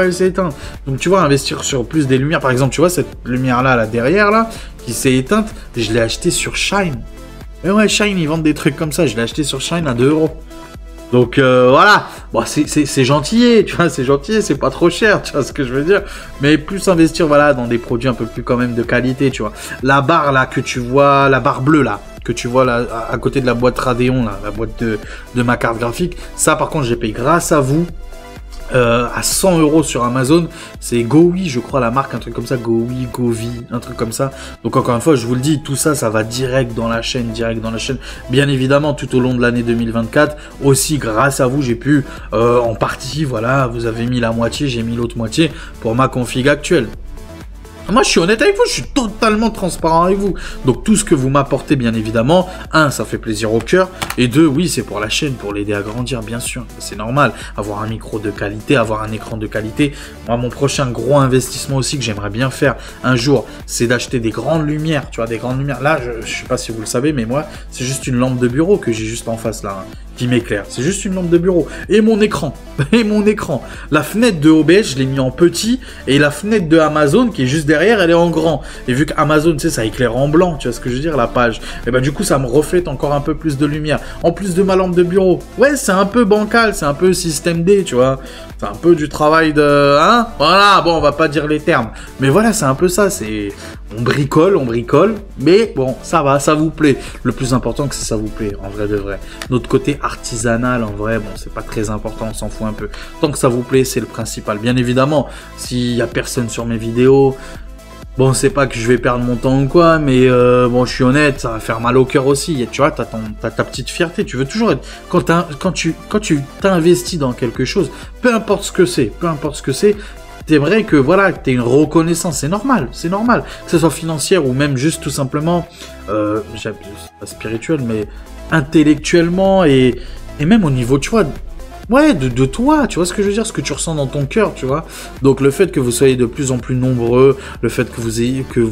elle s'est éteinte. Donc tu vois, investir sur plus des lumières, par exemple, tu vois, cette lumière-là, là, derrière, là, qui s'est éteinte, je l'ai acheté sur Shine. Mais ouais, Shine, ils vendent des trucs comme ça, je l'ai acheté sur Shine à 2 €. Donc voilà, bon, c'est gentil, tu vois, c'est gentil, c'est pas trop cher, tu vois ce que je veux dire. Mais plus investir, voilà, dans des produits un peu plus quand même de qualité, tu vois. La barre là que tu vois, la barre bleue là, que tu vois là à côté de la boîte Radeon là, la boîte de ma carte graphique, ça par contre j'ai payé grâce à vous. À 100 € sur Amazon, c'est GoWi, je crois la marque, un truc comme ça, GoWi, Govi, un truc comme ça. Donc encore une fois, je vous le dis, tout ça, ça va direct dans la chaîne. Bien évidemment, tout au long de l'année 2024, aussi grâce à vous, j'ai pu, en partie, voilà, vous avez mis la moitié, j'ai mis l'autre moitié pour ma config actuelle. Moi, je suis honnête avec vous, je suis totalement transparent avec vous. Donc, tout ce que vous m'apportez, bien évidemment, un, ça fait plaisir au cœur. Et deux, oui, c'est pour la chaîne, pour l'aider à grandir, bien sûr. C'est normal. Avoir un micro de qualité, avoir un écran de qualité. Moi, mon prochain gros investissement aussi que j'aimerais bien faire un jour, c'est d'acheter des grandes lumières. Tu vois, des grandes lumières. Là, je sais pas si vous le savez, mais moi, c'est juste une lampe de bureau que j'ai juste en face, là, hein, qui m'éclaire. C'est juste une lampe de bureau. Et mon écran. La fenêtre de OBS, je l'ai mis en petit. Et la fenêtre de Amazon, qui est juste derrière, elle est en grand. Et vu qu'Amazon, tu sais, ça éclaire en blanc, tu vois ce que je veux dire, la page. Et bah du coup, ça me reflète encore un peu plus de lumière. En plus de ma lampe de bureau. Ouais, c'est un peu bancal, c'est un peu système D, tu vois. C'est un peu du travail de... Hein? Voilà, bon, on va pas dire les termes. Mais voilà, c'est un peu ça, c'est... On bricole, mais bon, ça va, ça vous plaît. Le plus important, c'est que ça vous plaît, en vrai de vrai. Notre côté artisanal, en vrai, bon, c'est pas très important, on s'en fout un peu. Tant que ça vous plaît, c'est le principal. Bien évidemment, s'il y a personne sur mes vidéos... Bon, c'est pas que je vais perdre mon temps ou quoi, mais bon, je suis honnête, ça va faire mal au cœur aussi. Tu vois, t'as ta petite fierté. Tu veux toujours être... Quand tu t'investis dans quelque chose, peu importe ce que c'est, t'aimerais que, voilà, que t'aies une reconnaissance. C'est normal. Que ce soit financière ou même juste tout simplement, pas spirituel, mais intellectuellement et même au niveau, tu vois, ouais, de toi, tu vois ce que je veux dire, ce que tu ressens dans ton cœur, tu vois. Donc le fait que vous soyez de plus en plus nombreux, le fait que vous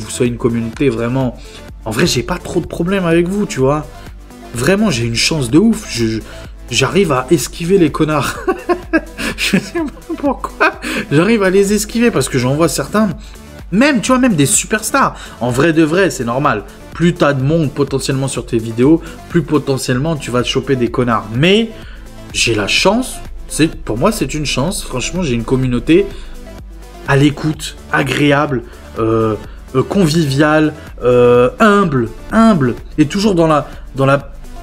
soyez une communauté vraiment... En vrai, j'ai pas trop de problèmes avec vous, tu vois. Vraiment, j'ai une chance de ouf. J'arrive à esquiver les connards. Je sais pas pourquoi. J'arrive à les esquiver parce que j'en vois certains... Même, tu vois, même des superstars. En vrai de vrai, c'est normal. Plus t'as de monde potentiellement sur tes vidéos, plus potentiellement tu vas te choper des connards. Mais j'ai la chance, pour moi c'est une chance. Franchement, j'ai une communauté à l'écoute, agréable, conviviale, humble, et toujours dans la,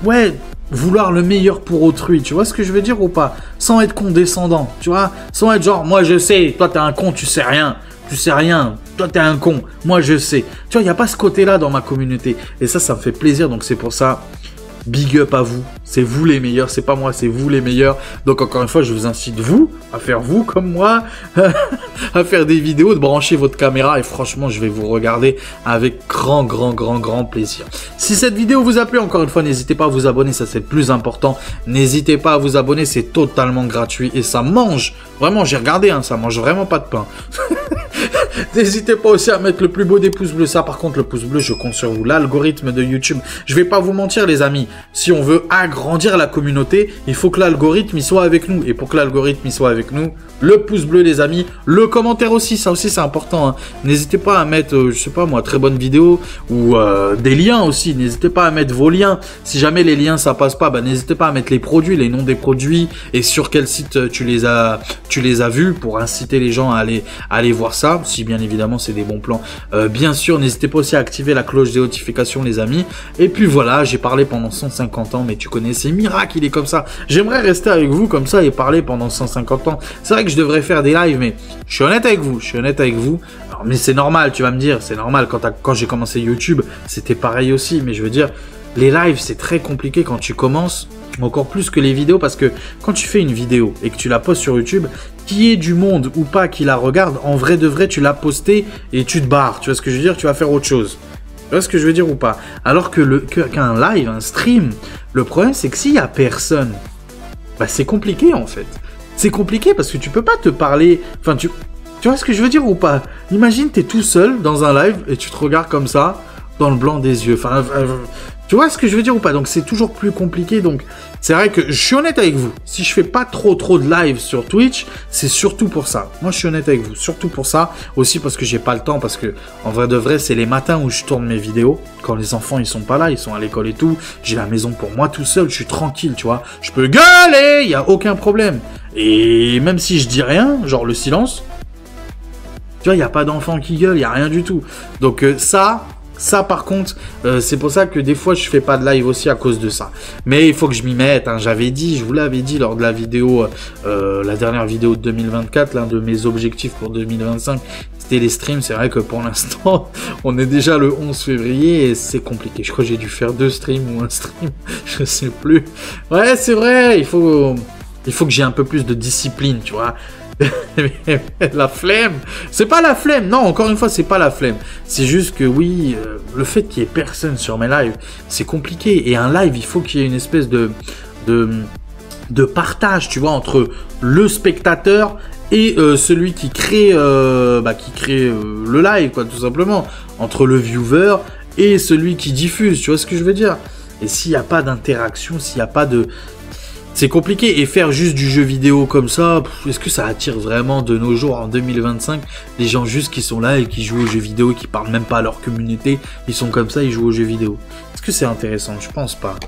ouais, vouloir le meilleur pour autrui. Tu vois ce que je veux dire ou pas? Sans être condescendant, tu vois, sans être genre, moi je sais, toi t'es un con, tu sais rien. Tu sais rien, toi t'es un con, moi je sais. Tu vois, il n'y a pas ce côté-là dans ma communauté. Et ça me fait plaisir, donc c'est pour ça, big up à vous. C'est vous les meilleurs, c'est pas moi, c'est vous les meilleurs. Donc encore une fois, je vous incite vous, à faire vous comme moi, à faire des vidéos, de brancher votre caméra. Et franchement, je vais vous regarder avec grand plaisir. Si cette vidéo vous a plu, encore une fois, n'hésitez pas à vous abonner, ça c'est le plus important. N'hésitez pas à vous abonner, c'est totalement gratuit. Et ça mange, vraiment, j'ai regardé, hein, ça mange vraiment pas de pain. N'hésitez pas aussi à mettre le plus beau des pouces bleus. Ça, par contre, le pouce bleu, je compte sur vous. L'algorithme de YouTube, je vais pas vous mentir, les amis. Si on veut agrandir la communauté, il faut que l'algorithme il soit avec nous. Et pour que l'algorithme il soit avec nous, le pouce bleu, les amis. Le commentaire aussi, ça aussi, c'est important. Hein. N'hésitez pas à mettre, je sais pas moi, très bonne vidéo ou des liens aussi. N'hésitez pas à mettre vos liens. Si jamais les liens ça passe pas, bah, n'hésitez pas à mettre les produits, les noms des produits et sur quel site tu les as vus pour inciter les gens à aller voir ça. Si bien évidemment c'est des bons plans. Bien sûr, n'hésitez pas aussi à activer la cloche des notifications, les amis. Et puis voilà, j'ai parlé pendant 150 ans, mais tu connais, c'est miracle, il est comme ça. J'aimerais rester avec vous comme ça et parler pendant 150 ans. C'est vrai que je devrais faire des lives, mais je suis honnête avec vous. Alors, mais c'est normal, tu vas me dire, c'est normal. Quand j'ai commencé YouTube, c'était pareil aussi. Mais je veux dire, les lives, c'est très compliqué quand tu commences. Encore plus que les vidéos, parce que quand tu fais une vidéo et que tu la postes sur YouTube, qu'il y ait du monde ou pas qui la regarde, en vrai de vrai, tu l'as postée et tu te barres. Tu vois ce que je veux dire? Tu vas faire autre chose. Tu vois ce que je veux dire ou pas? Alors que qu'un live, un stream, le problème c'est que s'il y a personne, bah c'est compliqué en fait. C'est compliqué parce que tu peux pas te parler. Enfin, tu vois ce que je veux dire ou pas? Imagine, t'es tout seul dans un live et tu te regardes comme ça, dans le blanc des yeux. Enfin, tu vois ce que je veux dire ou pas? Donc c'est toujours plus compliqué. Donc c'est vrai que je suis honnête avec vous. Si je fais pas trop de live sur Twitch, c'est surtout pour ça. Moi je suis honnête avec vous, surtout pour ça. Aussi parce que j'ai pas le temps, parce que en vrai de vrai, c'est les matins où je tourne mes vidéos. Quand les enfants ils sont pas là, ils sont à l'école et tout. J'ai la maison pour moi tout seul, je suis tranquille, tu vois. Je peux gueuler, y a aucun problème. Et même si je dis rien, genre le silence, tu vois, y a pas d'enfants qui gueulent, y a rien du tout. Donc ça par contre, c'est pour ça que des fois je fais pas de live aussi à cause de ça. Mais il faut que je m'y mette, hein. Je vous l'avais dit lors de la vidéo, la dernière vidéo de 2024, l'un de mes objectifs pour 2025, c'était les streams. C'est vrai que pour l'instant, on est déjà le 11 février et c'est compliqué. Je crois que j'ai dû faire 2 streams ou un stream, je sais plus. Ouais, c'est vrai, il faut que j'ai un peu plus de discipline, tu vois. La flemme, c'est pas la flemme, non, encore une fois, c'est pas la flemme. C'est juste que oui, le fait qu'il y ait personne sur mes lives, c'est compliqué. Et un live, il faut qu'il y ait une espèce de partage, tu vois, entre le spectateur et celui qui crée, le live, quoi, tout simplement. Entre le viewer et celui qui diffuse, tu vois ce que je veux dire. Et s'il n'y a pas d'interaction, s'il n'y a pas de... C'est compliqué, et faire juste du jeu vidéo comme ça, est-ce que ça attire vraiment de nos jours en 2025 les gens juste qui sont là et qui jouent aux jeux vidéo et qui parlent même pas à leur communauté, ils sont comme ça, ils jouent aux jeux vidéo. Est-ce que c'est intéressant? Je pense pas.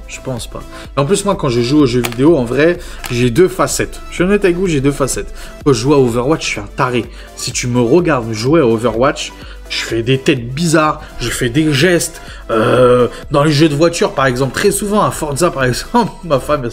Et en plus, moi, quand je joue aux jeux vidéo, en vrai, j'ai 2 facettes. Je suis honnête avec vous, j'ai 2 facettes. Quand je joue à Overwatch, je suis un taré. Si tu me regardes jouer à Overwatch, je fais des têtes bizarres, je fais des gestes. Dans les jeux de voiture, par exemple, très souvent, à Forza, par exemple, ma femme,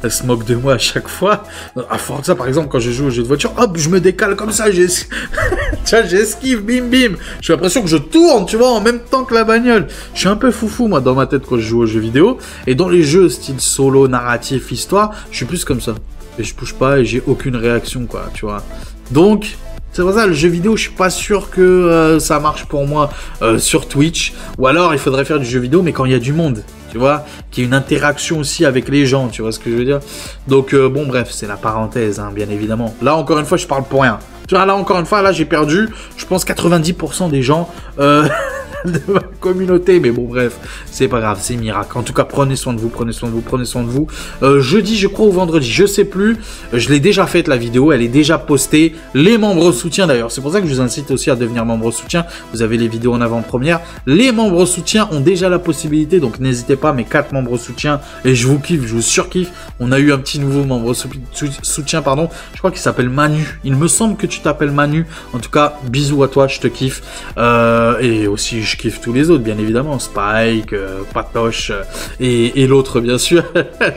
elle se moque de moi à chaque fois. À Forza, par exemple, quand je joue aux jeux de voiture, hop, je me décale comme ça, j'esquive, bim, bim. J'ai l'impression que je tourne, tu vois, en même temps que la bagnole. Je suis un peu foufou, moi, dans ma tête, quand je joue aux jeux vidéo. Et dans les jeux style solo, narratif, histoire, je suis plus comme ça. Et je bouge pas et j'ai aucune réaction, quoi, tu vois. Donc... c'est pour ça, le jeu vidéo, je suis pas sûr que ça marche pour moi sur Twitch. Ou alors, il faudrait faire du jeu vidéo, mais quand il y a du monde. tu vois, qu'il y ait une interaction aussi avec les gens, tu vois ce que je veux dire. Donc bon bref, c'est la parenthèse, hein, bien évidemment. Là encore une fois, je parle pour rien. Tu vois, là encore une fois, là j'ai perdu, je pense 90% des gens de ma communauté, mais bon bref, c'est pas grave, c'est miracle. En tout cas, prenez soin de vous, prenez soin de vous, prenez soin de vous. Jeudi, je crois, ou vendredi, je sais plus, je l'ai déjà faite la vidéo, elle est déjà postée. Les membres soutiens d'ailleurs, c'est pour ça que je vous incite aussi à devenir membre soutien. Vous avez les vidéos en avant-première. Les membres soutiens ont déjà la possibilité, donc n'hésitez pas, mes 4 membres soutiens, et je vous kiffe, je vous surkiffe. On a eu un petit nouveau membre soutien, pardon, je crois qu'il s'appelle Manu. Il me semble que tu t'appelles Manu. En tout cas, bisous à toi, je te kiffe. Et aussi, je kiffe tous les autres, bien évidemment. Spike, Patoche et l'autre, bien sûr.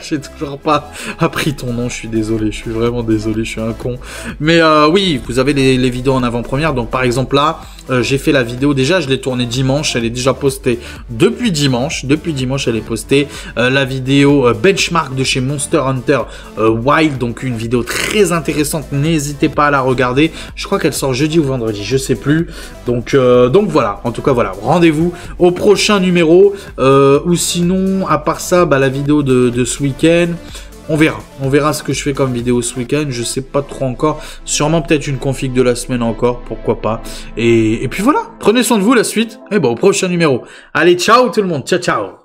J'ai toujours pas appris ton nom, je suis désolé. Je suis vraiment désolé, je suis un con. Mais oui, vous avez les vidéos en avant-première. Donc, par exemple, là, j'ai fait la vidéo. Déjà, je l'ai tournée dimanche. Elle est déjà postée depuis dimanche. Depuis dimanche, elle est postée. La vidéo benchmark de chez Monster Hunter Wild. Donc, une vidéo très intéressante. N'hésitez pas à la regarder. Je crois qu'elle sort jeudi ou vendredi. Je sais plus. Donc voilà. En tout cas, voilà. Rendez-vous au prochain numéro. Ou sinon, à part ça, bah, la vidéo de ce week-end. On verra ce que je fais comme vidéo ce week-end, je sais pas trop encore, sûrement peut-être une config de la semaine encore, pourquoi pas, et puis voilà, prenez soin de vous la suite, et bon, au prochain numéro. Allez, ciao tout le monde, ciao ciao.